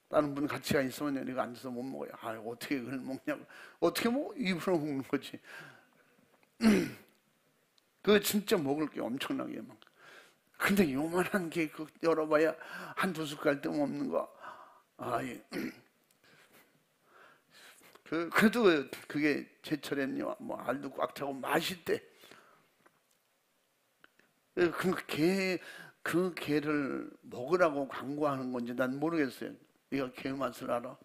다른 분 같이 있으면 내가 앉아서 못 먹어요. 어떻게 그걸 먹냐고. 어떻게 먹어? 입으로 먹는 거지. 그거 진짜 먹을 게 엄청나게 많아. 근데 요만한 게 열어봐야 한두 숟갈 뜸없는 거. 그래도 그게 제철에는요, 뭐 알도 꽉 차고 맛있대. 그 게를 먹으라고 광고하는 건지 난 모르겠어요. 네가 게 맛을 알아?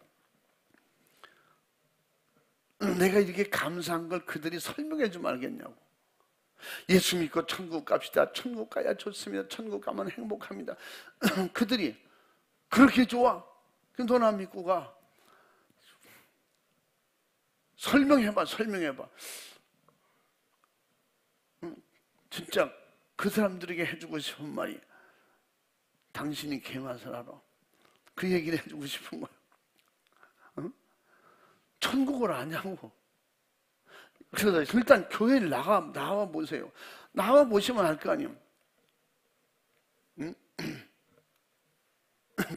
내가 이렇게 감사한 걸 그들이 설명해 주면 알겠냐고. 예수 믿고 천국 갑시다. 천국 가야 좋습니다. 천국 가면 행복합니다. 그들이 그렇게 좋아. 그럼 너 나 믿고 가. 설명해봐. 진짜 그 사람들에게 해주고 싶은 말이 당신이 게 맛을 알아. 그 얘기를 해주고 싶은 거야. 천국을 아냐고. 그래서 일단 교회를 나와 보세요. 나와 보시면 알 거 아니에요. 응?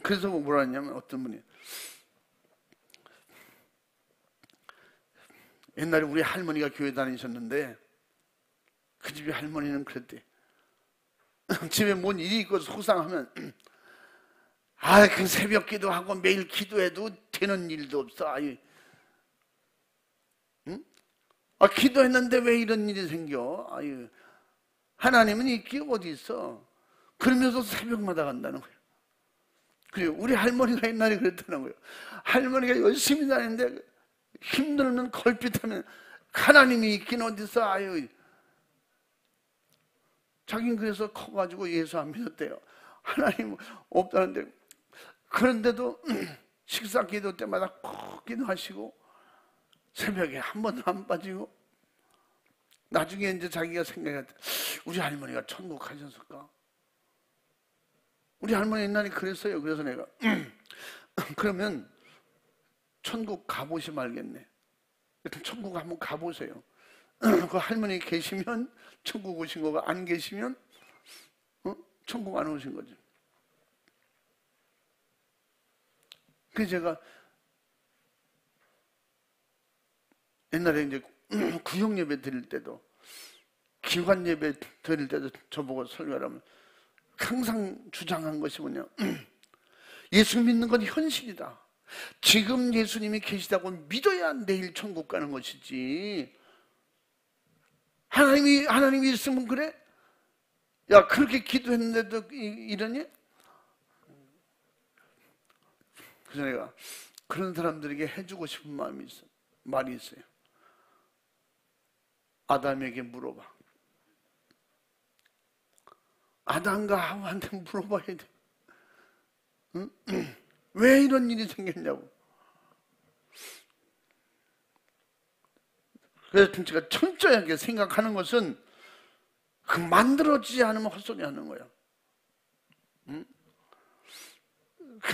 그래서 뭐라 했냐면 어떤 분이 옛날에 우리 할머니가 교회 다니셨는데 그 집에 할머니는 그랬대. 집에 뭔 일이 있고 속상하면 그 새벽 기도하고 매일 기도해도 되는 일도 없어. 기도했는데 왜 이런 일이 생겨? 하나님은 있기 어디 있어? 그러면서 새벽마다 간다는 거예요. 그리고 우리 할머니가 옛날에 그랬다는 거예요. 할머니가 열심히 다니는데 힘들면 걸핏하면 하나님이 있긴 어디 있어? 자긴 그래서 커가지고 예수 안 믿었대요. 하나님 없다는데. 그런데도 식사 기도 때마다 꼭 기도하시고 새벽에 한 번도 안 빠지고 나중에 이제 자기가 생각했대. 우리 할머니가 천국 가셨을까? 우리 할머니 옛날에 그랬어요. 그래서 내가 그러면 천국 가보시면 알겠네. 천국 한번 가보세요. 그 할머니 계시면 천국 오신 거가 안 계시면 천국 안 오신 거지. 그래서 제가 옛날에 이제 구역 예배 드릴 때도 기관 예배 드릴 때도 저보고 설교하라면 항상 주장한 것이 뭐냐. 예수 믿는 건 현실이다. 지금 예수님이 계시다고 믿어야 내일 천국 가는 것이지. 하나님이 있으면 그래? 야, 그렇게 기도했는데도 이러니? 그래서 내가 그런 사람들에게 해주고 싶은 말이 있어요. 아담에게 물어봐. 아담과 하와한테 물어봐야 돼. 응? 왜 이런 일이 생겼냐고. 그래서 제가 철저하게 생각하는 것은 만들어지지 않으면 헛소리 하는 거야. 응?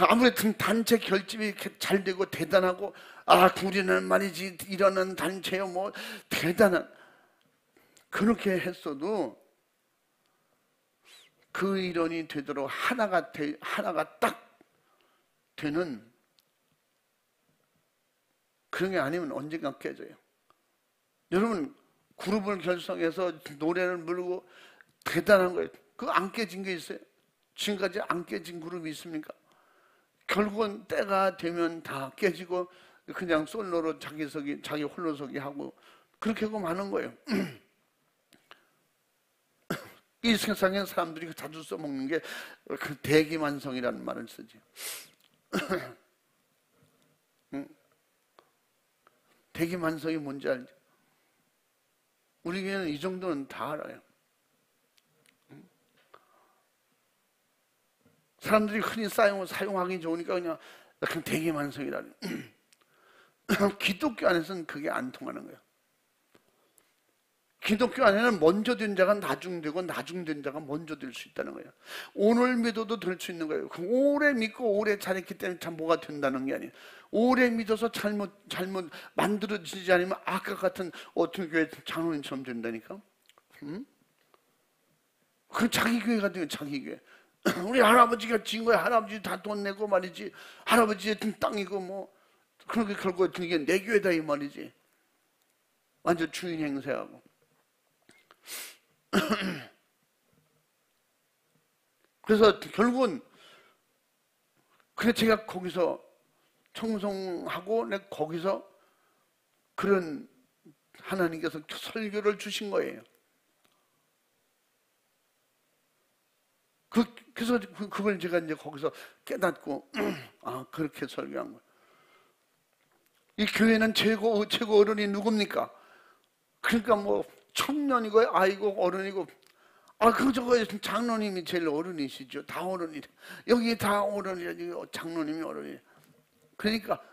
아무래도 단체 결집이 잘 되고 대단하고 우리는 말이지 이러는 단체요 뭐 대단한 그렇게 했어도 그 일원이 되도록 하나가 딱 되는 그런 게 아니면 언젠가 깨져요. 여러분 그룹을 결성해서 노래를 부르고 대단한 거예요. 그거 안 깨진 게 있어요? 지금까지 안 깨진 그룹이 있습니까? 결국은 때가 되면 다 깨지고 그냥 솔로로 자기 홀로서기 하고 그렇게 하고 마는 거예요. 이 세상에 사람들이 자주 써먹는 게 그 대기만성이라는 말을 쓰지. 대기만성이 뭔지 알죠? 우리 교회는 이 정도는 다 알아요. 사람들이 흔히 사용하기 좋으니까 그냥 대기만성이라는. 기독교 안에서는 그게 안 통하는 거예요. 기독교 안에는 먼저 된 자가 나중되고 나중된 자가 먼저 될 수 있다는 거예요. 오늘 믿어도 될 수 있는 거예요. 오래 믿고 오래 잘했기 때문에 참 뭐가 된다는 게 아니에요. 오래 믿어서 잘못 만들어지지 않으면 아까 같은 어떤 교회 장로님처럼 된다니까. 그 자기 교회가 돼요. 자기 교회. 우리 할아버지가 진 거야. 할아버지 다 돈 내고 말이지. 할아버지의 땅이고 뭐 그렇게 결국 이게 내 교회다 이 말이지. 완전 주인 행세하고. 그래서 결국은 그래 제가 거기서 청송하고 내가 거기서 그런 하나님께서 설교를 주신 거예요. 그래서 그걸 제가 이제 거기서 깨닫고 아 그렇게 설교한 거예요. 이 교회는 최고 어른이 누굽니까? 그러니까 뭐 청년이고 아이고 어른이고 저거 장로님이 제일 어른이시죠. 다 어른이래. 여기 다 어른이래. 장로님이 어른이래. 그러니까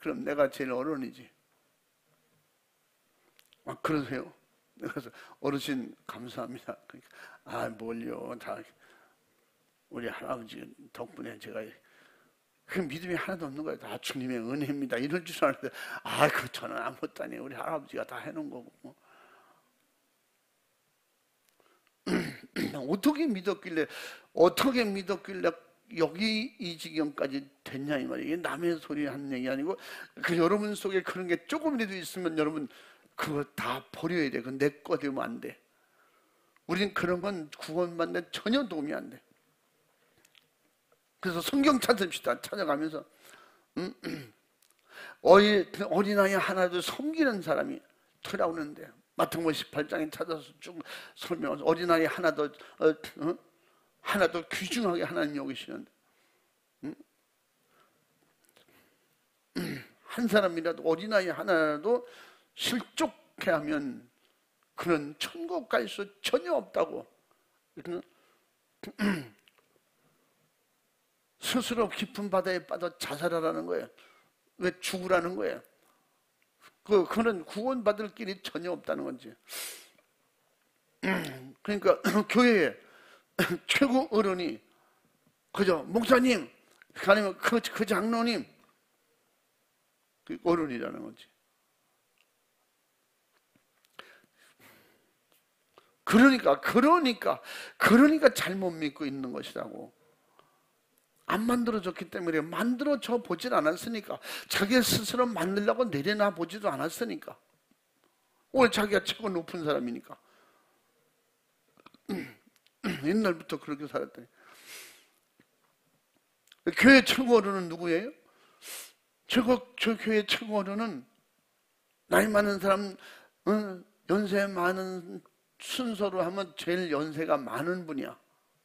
그럼 내가 제일 어른이지. 그러세요? 그래서 어르신 감사합니다. 그러니까 뭘요? 다 우리 할아버지 덕분에 제가 그 믿음이 하나도 없는 거예요. 다 주님의 은혜입니다. 이럴 줄 알았는데 저는 아무것도 아니에요. 우리 할아버지가 다 해놓은 거고. 어떻게 믿었길래 여기 이 지경까지 됐냐 이 말이에요. 이게 남의 소리 하는 얘기 아니고 여러분 속에 그런 게 조금이라도 있으면 여러분 그거 다 버려야 돼. 그건 내 거 되면 안 돼. 우리는 그런 건 구원받는 데 전혀 도움이 안 돼. 그래서 성경 찾읍시다. 찾아가면서 어린아이 하나도 섬기는 사람이 돌아오는데 마태복음 18장에 찾아서 쭉 설명해서 어린아이 하나도 귀중하게 하나님 여기시는데 한 사람이라도 어린아이 하나라도 실족해 하면 그는 천국 갈 수 전혀 없다고. 스스로 깊은 바다에 빠져 자살하라는 거예요. 왜 죽으라는 거예요? 그는 구원받을 길이 전혀 없다는 건지. 그러니까 교회에 최고 어른이 그저 목사님 아니면 그 장로님 그 어른이라는 거지. 그러니까 잘못 믿고 있는 것이라고. 안 만들어졌기 때문에 만들어져 보질 않았으니까 자기 스스로 만들려고 내려놔 보지도 않았으니까 오늘 자기가 최고 높은 사람이니까 옛날부터 그렇게 살았더니 교회 최고 어른은 누구예요? 저 교회 최고 어른은 나이 많은 사람 연세 많은 순서로 하면 제일 연세가 많은 분이야.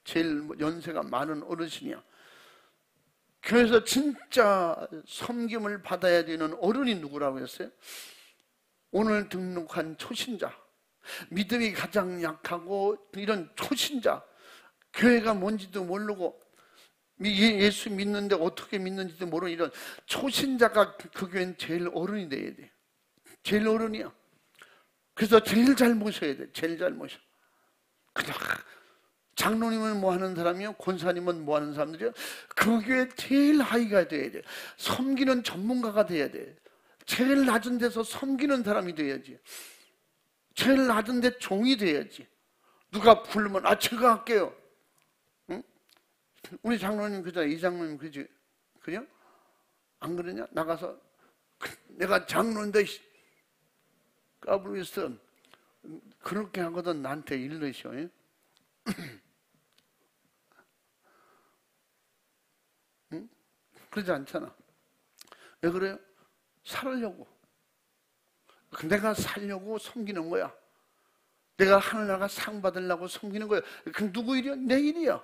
제일 연세가 많은 어르신이야. 교회에서 진짜 섬김을 받아야 되는 어른이 누구라고 했어요? 오늘 등록한 초신자, 믿음이 가장 약하고 이런 초신자, 교회가 뭔지도 모르고 예수 믿는데 어떻게 믿는지도 모르는 이런 초신자가 그 교회는 제일 어른이 돼야 돼. 제일 어른이야. 그래서 제일 잘 모셔야 돼. 제일 잘 모셔. 그냥 장로님은 뭐 하는 사람이요? 권사님은 뭐 하는 사람들이요? 그 교회 제일 하이가 돼야 돼. 섬기는 전문가가 돼야 돼. 제일 낮은 데서 섬기는 사람이 돼야지. 제일 낮은 데 종이 돼야지. 누가 부르면 제가 할게요. 응? 우리 장로님 그잖아. 이 장로님 그지? 그죠? 안 그러냐? 나가서 내가 장로인데 까불겠어. 그렇게 하거든 나한테 일러셔. 응? 그러지 않잖아. 왜 그래요? 살려고. 내가 살려고 섬기는 거야. 내가 하늘나라 상 받으려고 섬기는 거야. 그 누구 일이야? 내 일이야.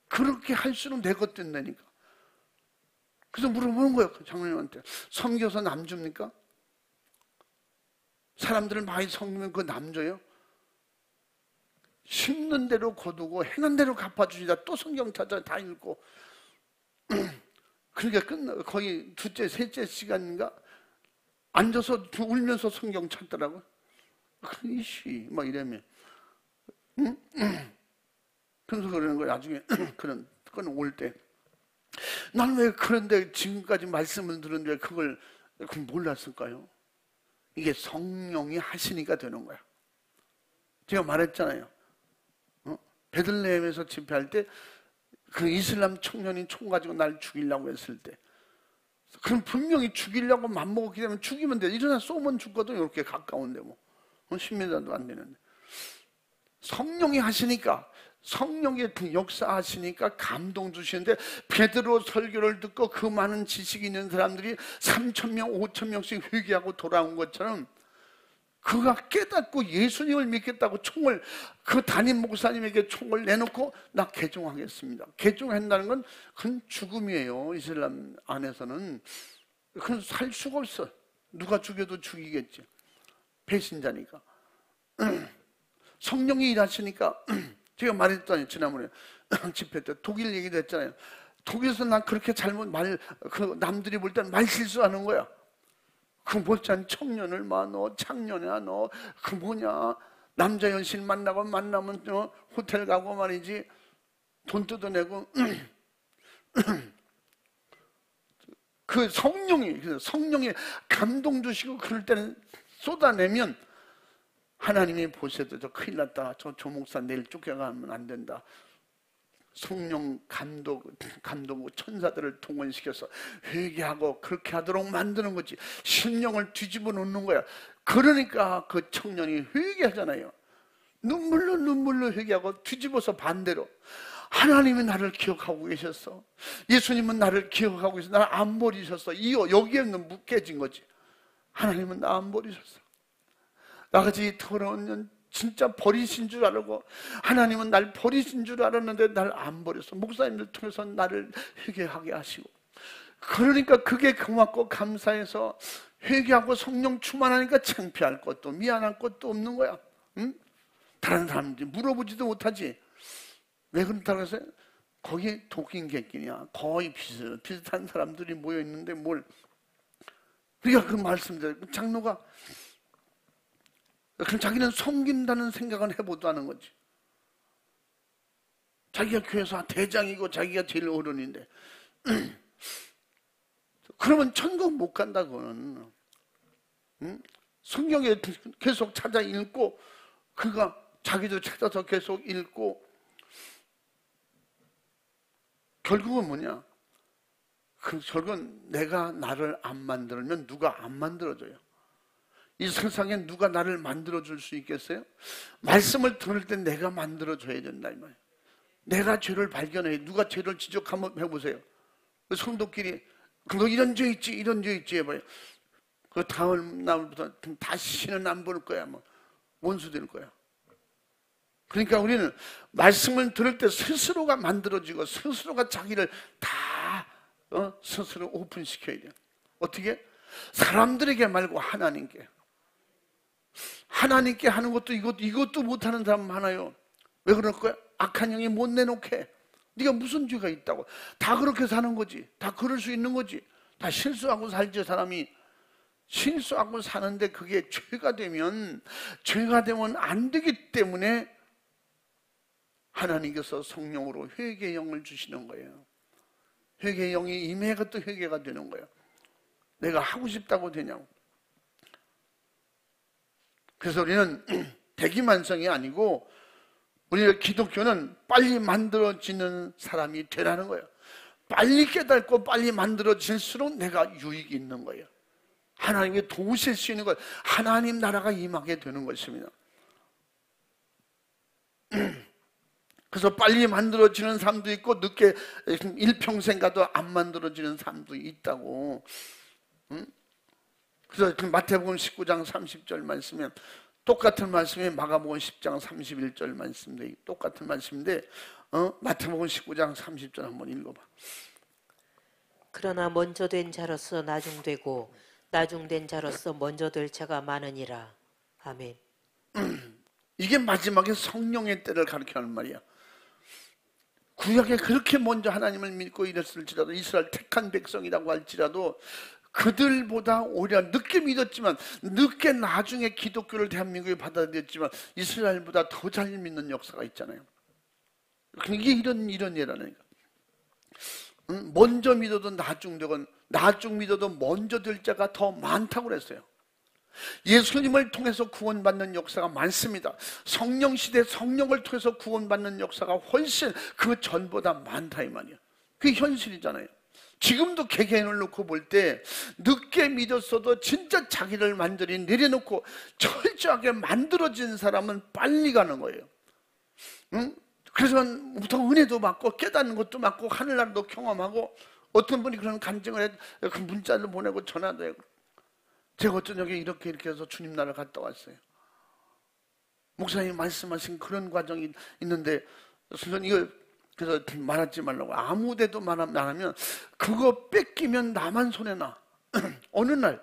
그렇게 할수록 내 것 된다니까. 그래서 물어보는 거예요, 그 장로님한테. 섬겨서 남 줍니까? 사람들을 많이 섬기면 그 남 줘요? 심는 대로 거두고 행한 대로 갚아주시다. 또 성경 찾아 다 읽고. 그러니까 거의 두째, 셋째 시간인가? 앉아서 울면서 성경 찾더라고요. 이씨, 막 이러며. 그래서 그러는 거예요, 나중에. 그건 올 때. 난 왜 그런데 지금까지 말씀을 들었는데 그걸 몰랐을까요? 이게 성령이 하시니까 되는 거야. 제가 말했잖아요. 베들레헴에서 집회할 때 그 이슬람 청년이 총 가지고 날 죽이려고 했을 때, 그럼 분명히 죽이려고 맘먹었기 때문에 죽이면 돼. 일어나 쏘면 죽거든. 이렇게 가까운데 뭐 10m도 안 되는데. 성령이 하시니까, 성령의 역사하시니까 감동 주시는데, 베드로 설교를 듣고 그 많은 지식이 있는 사람들이 3,000명, 5,000명씩 회개하고 돌아온 것처럼 그가 깨닫고 예수님을 믿겠다고 총을, 그 담임 목사님에게 총을 내놓고 나 개종하겠습니다. 개종한다는 건 그건 죽음이에요. 이슬람 안에서는. 그건 살 수가 없어. 누가 죽여도 죽이겠지. 배신자니까. 성령이 일하시니까. 제가 말했잖아요, 지난번에 집회 때 독일 얘기도 했잖아요. 독일에서 난 그렇게 잘못 남들이 볼 땐 말 실수하는 거야. 그 못지않은 청년을 너 창년이야, 너 그 뭐냐, 남자 연신 만나면 호텔 가고 말이지, 돈 뜯어내고. 그 성령이 감동 주시고 그럴 때는 쏟아내면 하나님이 보셔도 저 큰일 났다, 저 목사 내일 쫓겨가면 안 된다. 성령 감독 천사들을 동원시켜서 회개하고 그렇게 하도록 만드는 거지. 심령을 뒤집어 놓는 거야. 그러니까 그 청년이 회개하잖아요. 눈물로 회개하고 뒤집어서 반대로, 하나님이 나를 기억하고 계셨어. 예수님은 나를 기억하고 계셔서 나를 안 버리셨어. 여기에는 깨진 거지. 하나님은 나 안 버리셨어. 나같이 더러운 년 진짜 버리신 줄 알고, 하나님은 날 버리신 줄 알았는데 날 안 버렸어. 목사님들 통해서 나를 회개하게 하시고. 그러니까 그게 고맙고 감사해서 회개하고 성령 충만하니까 창피할 것도 미안할 것도 없는 거야. 응? 다른 사람들이 물어보지도 못하지. 왜 그렇다고 해서 거기 독인 객기냐, 거의 비슷한 사람들이 모여있는데 뭘. 우리가 그 말씀대로 장로가, 그럼 자기는 섬긴다는 생각은 해보도 하는 거지. 자기가 교회에서 대장이고 자기가 제일 어른인데. 그러면 천국 못 간다고는. 성경에 계속 찾아 읽고, 그가 자기도 찾아서 계속 읽고, 결국은 뭐냐? 결국은 내가 나를 안 만들면 누가 안 만들어줘요. 이 세상에 누가 나를 만들어줄 수 있겠어요? 말씀을 들을 때 내가 만들어줘야 된다 이 말이에요. 내가 죄를 발견해. 누가 죄를 지적 한번 해보세요. 성도끼리 너 이런 죄 있지, 이런 죄 있지 해봐요. 그 다음 날부터 다시는 안 볼 거야. 뭐 원수 될 거야. 그러니까 우리는 말씀을 들을 때 스스로가 만들어지고 스스로가 자기를 다 스스로 오픈시켜야 돼요. 어떻게? 사람들에게 말고 하나님께. 하나님께 하는 것도 이것도 못하는 사람 많아요. 왜 그럴 거야? 악한 영이 못 내놓게. 네가 무슨 죄가 있다고. 다 그렇게 사는 거지. 다 그럴 수 있는 거지. 다 실수하고 살지. 사람이 실수하고 사는데 그게 죄가 되면 안 되기 때문에 하나님께서 성령으로 회개의 영을 주시는 거예요. 회개의 영이 임해가 또 회개가 되는 거예요. 내가 하고 싶다고 되냐고. 그래서 우리는 대기만성이 아니고, 우리의 기독교는 빨리 만들어지는 사람이 되라는 거예요. 빨리 깨닫고 빨리 만들어질수록 내가 유익이 있는 거예요. 하나님께 도우실 수 있는 것, 하나님 나라가 임하게 되는 것입니다. 그래서 빨리 만들어지는 사람도 있고, 늦게 일평생 가도 안 만들어지는 사람도 있다고. 그래서 마태복음 19장 30절 말씀에 똑같은 말씀이 마가복음 10장 31절 말씀인데, 똑같은 말씀인데 마태복음 19장 30절 한번 읽어봐. 그러나 먼저 된 자로서 나중되고 나중된 자로서 먼저 될 자가 많으니라. 아멘. 이게 마지막에 성령의 때를 가리켜하는 말이야. 구약에 그렇게 먼저 하나님을 믿고 이랬을지라도, 이스라엘 택한 백성이라고 할지라도 그들보다 오히려 늦게 믿었지만, 늦게 나중에 기독교를 대한민국에 받아들였지만 이스라엘보다 더 잘 믿는 역사가 있잖아요. 이게 이런 예라는 거예요. 먼저 믿어도 나중 되건, 나중 믿어도 먼저 될 자가 더 많다고 그랬어요. 예수님을 통해서 구원받는 역사가 많습니다. 성령 시대 성령을 통해서 구원받는 역사가 훨씬 그 전보다 많다 이 말이야. 그게 현실이잖아요. 지금도 개개인을 놓고 볼 때 늦게 믿었어도 진짜 자기를 완전히 내려놓고 철저하게 만들어진 사람은 빨리 가는 거예요. 그래서 보통 은혜도 받고 깨닫는 것도 받고 하늘나라도 경험하고, 어떤 분이 그런 간증을 해, 그 문자를 보내고 전화도 해요. 제가 어떤 적에 이렇게 해서 주님 나라 갔다 왔어요. 목사님이 말씀하신 그런 과정이 있는데, 저는 이걸 그래서 말하지 말라고, 아무데도 말 안 하면 그거 뺏기면 나만 손해나. 어느 날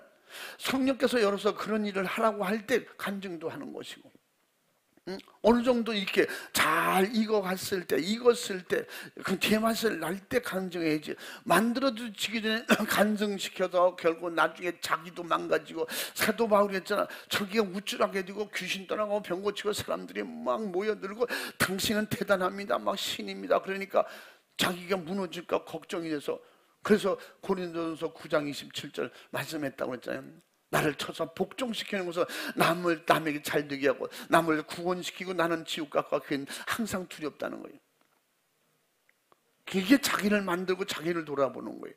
성령께서 열어서 그런 일을 하라고 할 때 간증도 하는 것이고, 어느 정도 이렇게 잘 익어갔을 때, 익었을 때, 그 제맛을 날 때 간증해야지. 만들어지기 전에 간증시켜서 결국 나중에 자기도 망가지고, 사도 바울이 했잖아. 저기가 우쭐하게 되고 귀신 떠나고 병 고치고 사람들이 막 모여들고 당신은 대단합니다, 막 신입니다. 그러니까 자기가 무너질까 걱정이 돼서, 그래서 고린도전서 9장 27절 말씀했다고 했잖아요. 나를 쳐서 복종시키는 것은 남에게 잘 되게 하고 남을 구원시키고 나는 지옥 갈까, 그게 항상 두렵다는 거예요. 이게 자기를 만들고 자기를 돌아보는 거예요.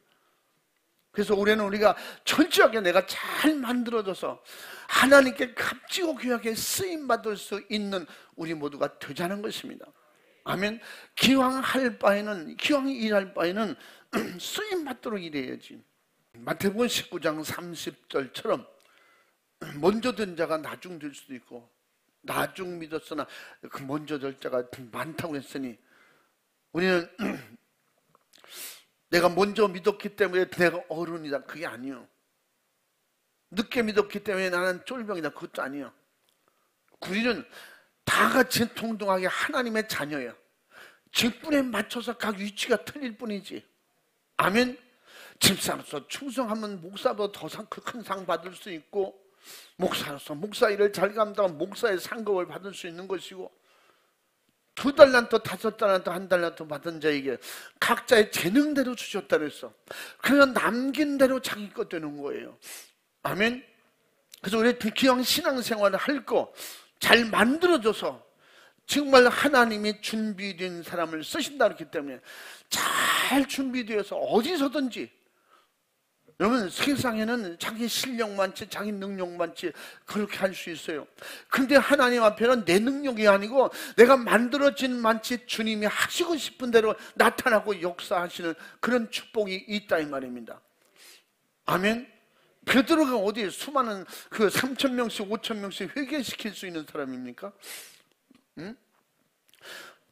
그래서 올해는 우리가 철저하게 내가 잘 만들어져서 하나님께 값지고 귀하게 쓰임받을 수 있는 우리 모두가 되자는 것입니다. 아멘. 기왕 일할 바에는 쓰임받도록 일해야지. 마태복음 19장 30절처럼 먼저 된 자가 나중 될 수도 있고, 나중 믿었으나 그 먼저 될 자가 많다고 했으니, 우리는 내가 먼저 믿었기 때문에 내가 어른이다, 그게 아니요. 늦게 믿었기 때문에 나는 쫄병이다, 그것도 아니요. 우리는 다 같이 동등하게 하나님의 자녀예요. 직분에 맞춰서 각 위치가 틀릴 뿐이지. 아멘. 집사로서 충성하면 목사도 더 큰 상 받을 수 있고, 목사로서 목사 일을 잘 감당하면 목사의 상급을 받을 수 있는 것이고, 2달란트, 5달란트, 1달란트 받은 자에게 각자의 재능대로 주셨다 그랬어. 그냥 남긴 대로 자기 것 되는 거예요. 아멘. 그래서 우리 기왕 신앙생활을 할 거 잘 만들어줘서 정말 하나님이 준비된 사람을 쓰신다 그랬기 때문에 잘 준비되어서 어디서든지, 여러분 세상에는 자기 실력만치 자기 능력만치 그렇게 할 수 있어요. 근데 하나님 앞에는 내 능력이 아니고 내가 만들어진 만치 주님이 하시고 싶은 대로 나타나고 역사하시는 그런 축복이 있다 이 말입니다. 아멘. 베드로가 어디 수많은 그 3,000명씩 5,000명씩 회개시킬 수 있는 사람입니까?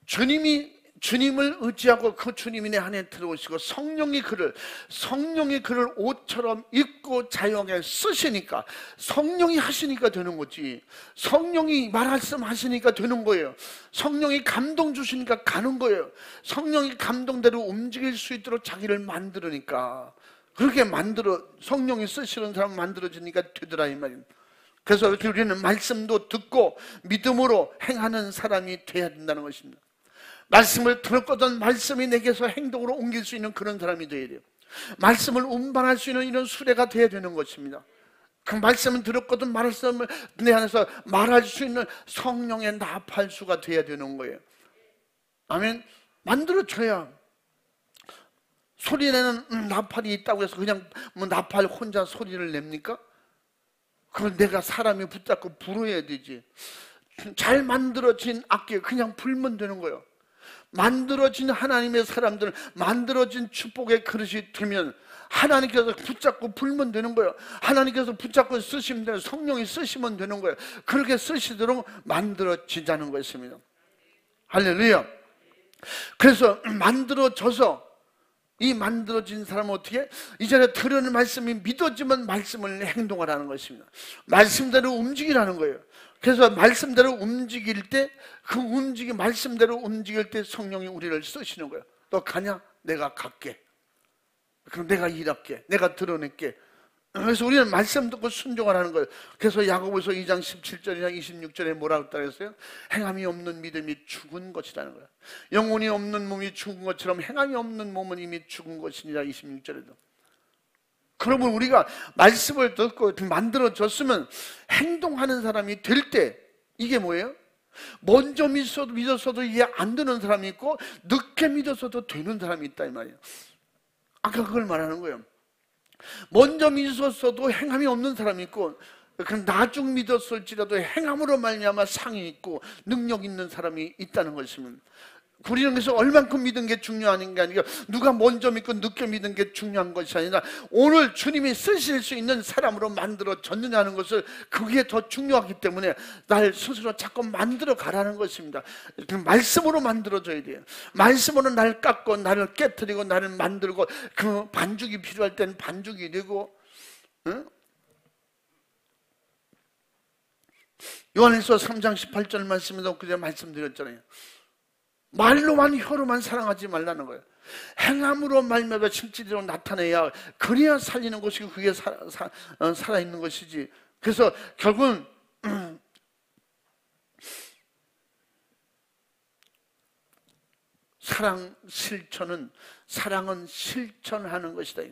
주님을 의지하고 그 주님이 내 안에 들어오시고 성령이 그를 옷처럼 입고 자유하게 쓰시니까, 성령이 하시니까 되는 거지. 성령이 말씀하시니까 되는 거예요. 성령이 감동 주시니까 가는 거예요. 성령이 감동대로 움직일 수 있도록 자기를 만들으니까, 그렇게 성령이 쓰시는 사람 만들어지니까 되더라 이 말입니다. 그래서 우리는 말씀도 듣고 믿음으로 행하는 사람이 돼야 된다는 것입니다. 말씀을 들었거든 말씀이 내게서 행동으로 옮길 수 있는 그런 사람이 되어야 돼요. 말씀을 운반할 수 있는 이런 수레가 되어야 되는 것입니다. 그 말씀을 들었거든 말씀을 내 안에서 말할 수 있는 성령의 나팔수가 되어야 되는 거예요. 아멘. 만들어줘야. 소리내는 나팔이 있다고 해서 그냥 나팔 혼자 소리를 냅니까? 그걸 내가 사람이 붙잡고 불어야 되지. 잘 만들어진 악기 그냥 불면 되는 거예요. 만들어진 하나님의 사람들, 만들어진 축복의 그릇이 되면 하나님께서 붙잡고 불면 되는 거예요. 하나님께서 붙잡고 쓰시면 되는, 성령이 쓰시면 되는 거예요. 그렇게 쓰시도록 만들어지자는 것입니다. 할렐루야. 그래서 만들어져서, 이 만들어진 사람은 어떻게? 이전에 들은 말씀이 믿어지면 말씀을 행동하라는 것입니다. 말씀대로 움직이라는 거예요. 그래서 말씀대로 움직일 때, 그 말씀대로 움직일 때 성령이 우리를 쓰시는 거예요. 너 가냐? 내가 갈게. 그럼 내가 일할게. 내가 드러낼게. 그래서 우리는 말씀 듣고 순종하라는 거예요. 그래서 야고보서 2장 17절이나 26절에 뭐라고 했어요? 행함이 없는 믿음이 죽은 것이라는 거예요. 영혼이 없는 몸이 죽은 것처럼 행함이 없는 몸은 이미 죽은 것이니라. 26절에도. 그러면 우리가 말씀을 듣고 만들어졌으면 행동하는 사람이 될 때, 이게 뭐예요? 먼저 믿었어도 이해 안 되는 사람이 있고, 늦게 믿었어도 되는 사람이 있다, 이 말이에요. 아까 그걸 말하는 거예요. 먼저 믿었어도 행함이 없는 사람이 있고, 그럼 나중 믿었을지라도 행함으로 말미암아 상이 있고 능력 있는 사람이 있다는 것입니다. 우리는 그래서 얼만큼 믿은 게 중요한 게 아니라, 누가 먼저 믿고 늦게 믿은 게 중요한 것이 아니라, 오늘 주님이 쓰실 수 있는 사람으로 만들어졌느냐는 것을, 그게 더 중요하기 때문에 날 스스로 자꾸 만들어 가라는 것입니다. 말씀으로 만들어져야 돼요. 말씀으로 날 깎고 나를 깨트리고 나를 만들고, 그 반죽이 필요할 때는 반죽이 되고. 응? 요한일서 3장 18절 말씀에도 그제 말씀드렸잖아요. 말로만 혀로만 사랑하지 말라는 거예요. 행함으로 말미암아 실제로 나타내야, 그래야 살리는 것이고 그게 살아있는 것이지. 그래서 결국은 사랑은 실천하는 것이다.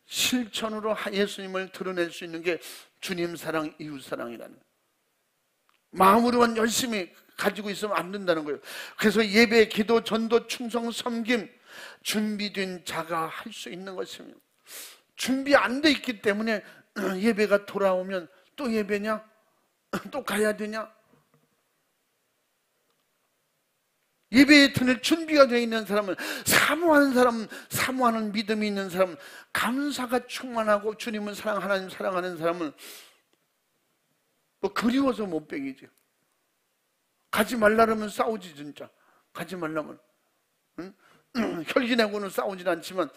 실천으로 예수님을 드러낼 수 있는 게 주님 사랑, 이웃 사랑이라는 거예요. 마음으로만 열심히 가지고 있으면 안 된다는 거예요. 그래서 예배, 기도, 전도, 충성, 섬김, 준비된 자가 할 수 있는 것입니다. 준비 안 돼 있기 때문에 예배가 돌아오면 또 예배냐? 또 가야 되냐? 예배에 드릴 준비가 되어 있는 사람은, 사모하는 믿음이 있는 사람은, 감사가 충만하고 주님은 하나님 사랑하는 사람은 뭐 그리워서 못 배기지. 가지 말라면 싸우지. 진짜 가지 말라면, 응? 혈기내고는 싸우진 않지만,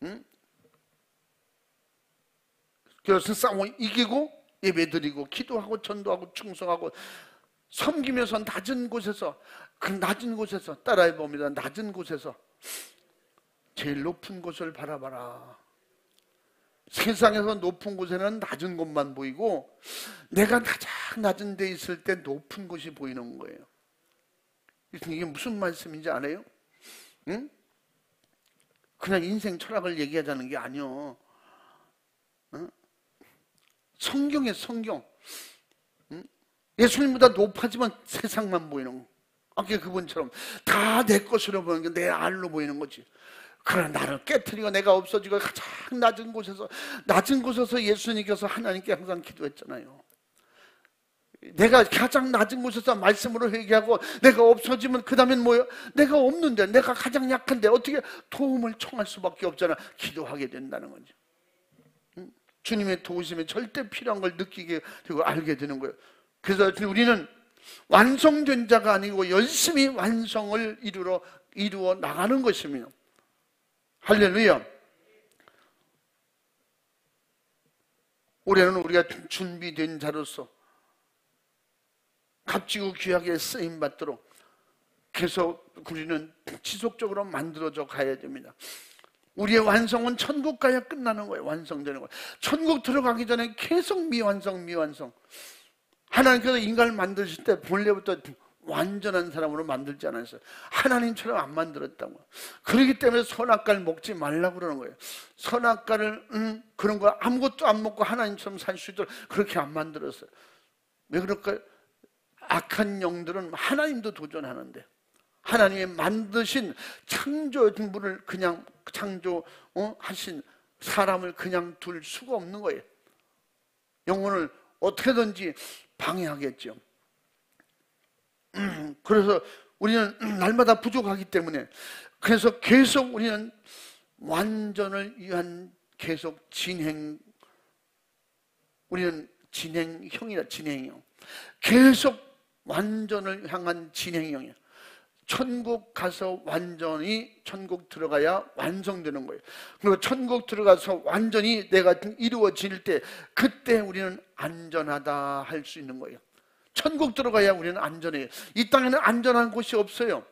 응? 그래서 싸워 이기고 예배드리고 기도하고 전도하고 충성하고 섬기면서 낮은 곳에서, 그 낮은 곳에서 따라해 봅니다. 낮은 곳에서 제일 높은 곳을 바라봐라. 세상에서 높은 곳에는 낮은 곳만 보이고, 내가 가장 낮은 데 있을 때 높은 곳이 보이는 거예요. 이게 무슨 말씀인지 알아요? 응? 그냥 인생 철학을 얘기하자는 게 아니요. 응? 성경이에요, 성경. 응? 예수님보다 높아지면 세상만 보이는 거. 아까 그분처럼 다 내 것으로 보이는 게 내 알로 보이는 거지. 그러나 나를 깨트리고 내가 없어지고 가장 낮은 곳에서 예수님께서 하나님께 항상 기도했잖아요. 내가 가장 낮은 곳에서 말씀으로 회개하고 내가 없어지면 그 다음엔 뭐예요? 내가 없는데, 내가 가장 약한데 어떻게 도움을 청할 수밖에 없잖아. 기도하게 된다는 거죠. 주님의 도우심이 절대 필요한 걸 느끼게 되고 알게 되는 거예요. 그래서 우리는 완성된 자가 아니고 열심히 완성을 이루어 나가는 것입니다. 할렐루야. 올해는 우리가 준비된 자로서 값지고 귀하게 쓰임받도록 계속 우리는 지속적으로 만들어져 가야 됩니다. 우리의 완성은 천국 가야 끝나는 거예요. 완성되는 거예요. 천국 들어가기 전에 계속 미완성. 하나님께서 인간을 만드실 때 본래부터 완전한 사람으로 만들지 않았어요. 하나님처럼 안 만들었다고. 그렇기 때문에 선악과를 먹지 말라고 그러는 거예요. 선악과를 그런 거 아무것도 안 먹고 하나님처럼 살 수 있도록 그렇게 안 만들었어요. 왜 그럴까요? 악한 영들은 하나님도 도전하는데, 하나님이 만드신 창조물을 그냥 하신 사람을 그냥 둘 수가 없는 거예요. 영혼을 어떻게든지 방해하겠죠. 그래서 우리는 날마다 부족하기 때문에, 그래서 계속 우리는 완전을 위한 계속 진행, 우리는 진행형이라, 진행형. 계속 완전을 향한 진행형이야. 천국 가서 완전히 천국 들어가야 완성되는 거예요. 그리고 천국 들어가서 완전히 내가 이루어질 때 그때 우리는 안전하다 할 수 있는 거예요. 천국 들어가야 우리는 안전해요. 이 땅에는 안전한 곳이 없어요.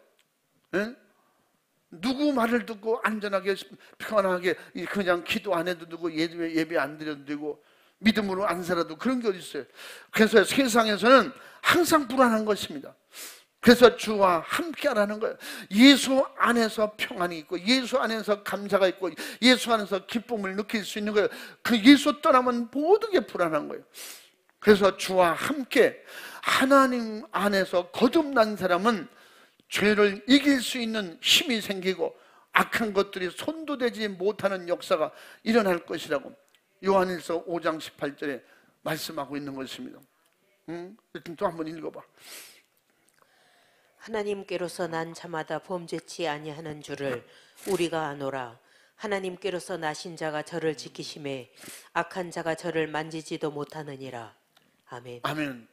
예? 누구 말을 듣고 안전하게 편하게 그냥 기도 안 해도 되고 예배 안 드려도 되고 믿음으로 안 살아도 그런 게 어디 있어요. 그래서 세상에서는 항상 불안한 것입니다. 그래서 주와 함께하라는 거예요. 예수 안에서 평안이 있고 예수 안에서 감사가 있고 예수 안에서 기쁨을 느낄 수 있는 거예요. 그 예수 떠나면 모든 게 불안한 거예요. 그래서 주와 함께 하나님 안에서 거듭난 사람은 죄를 이길 수 있는 힘이 생기고 악한 것들이 손도 대지 못하는 역사가 일어날 것이라고 요한일서 5장 18절에 말씀하고 있는 것입니다. 또 한번 읽어봐. 하나님께로서 난 자마다 범죄치 아니하는 줄을 우리가 아노라. 하나님께로서 나신 자가 저를 지키심에 악한 자가 저를 만지지도 못하느니라. 아멘. 아멘.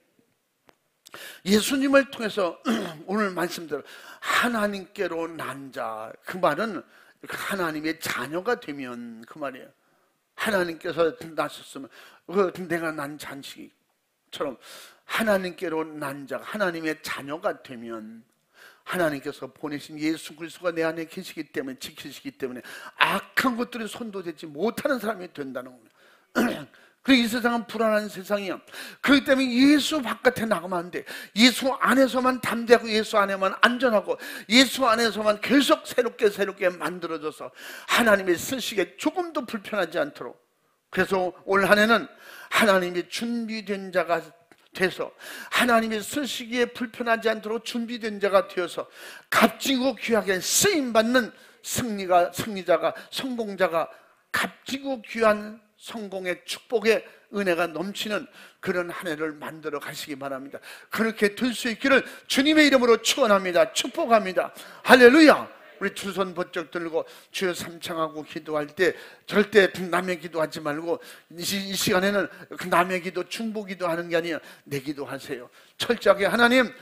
예수님을 통해서 오늘 말씀대로 하나님께로 난 자, 그 말은 하나님의 자녀가 되면 그 말이에요. 하나님께서 나셨으면 내가 난 자식처럼 하나님께로 난 자, 하나님의 자녀가 되면 하나님께서 보내신 예수 그리스도가 내 안에 계시기 때문에 지키시기 때문에 악한 것들이 손도 대지 못하는 사람이 된다는 겁니다. 그래서 이 세상은 불안한 세상이야. 그렇기 때문에 예수 바깥에 나가면 안 돼. 예수 안에서만 담대하고 예수 안에만 안전하고 예수 안에서만 계속 새롭게 만들어져서 하나님의 쓰시기에 조금도 불편하지 않도록. 그래서 올 한 해는 하나님이 준비된 자가 돼서 하나님의 쓰시기에 불편하지 않도록 준비된 자가 되어서 값지고 귀하게 쓰임받는 승리자가 성공자가 값지고 귀한 성공의 축복의 은혜가 넘치는 그런 한 해를 만들어 가시기 바랍니다. 그렇게 될 수 있기를 주님의 이름으로 축원합니다. 축복합니다. 할렐루야. 우리 두 손 번쩍 들고 주여 삼창하고 기도할 때 절대 남의 기도하지 말고 이 시간에는 남의 기도 중보기도 하는 게 아니에요. 내 기도하세요. 철저하게 하나님,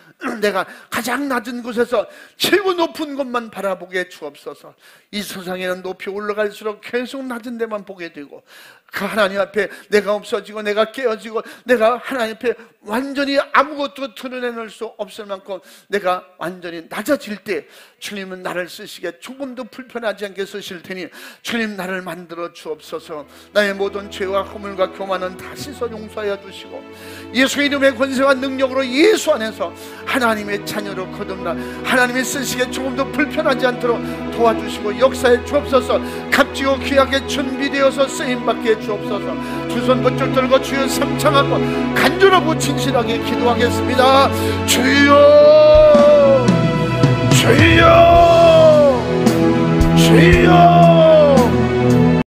내가 가장 낮은 곳에서 최고 높은 곳만 바라보게 주옵소서. 이 세상에는 높이 올라갈수록 계속 낮은 데만 보게 되고 그 하나님 앞에 내가 없어지고 내가 깨어지고 내가 하나님 앞에 완전히 아무것도 드러내놓을 수 없을 만큼 내가 완전히 낮아질 때 주님은 나를 쓰시기에 조금도 불편하지 않게 쓰실 테니 주님 나를 만들어 주옵소서. 나의 모든 죄와 허물과 교만은 다 씻어 용서하여 주시고 예수 이름의 권세와 능력으로 예수 안에서 하나님의 자녀로 거듭나 하나님의 쓰시기에 조금도 불편하지 않도록 도와주시고 역사에 주옵소서. 값지고 귀하게 준비되어서 쓰임받게 주옵소서. 두 손 번쩍 들고 주여 삼창하고 간절하고 진실하게 기도하겠습니다. 주여 주여 주여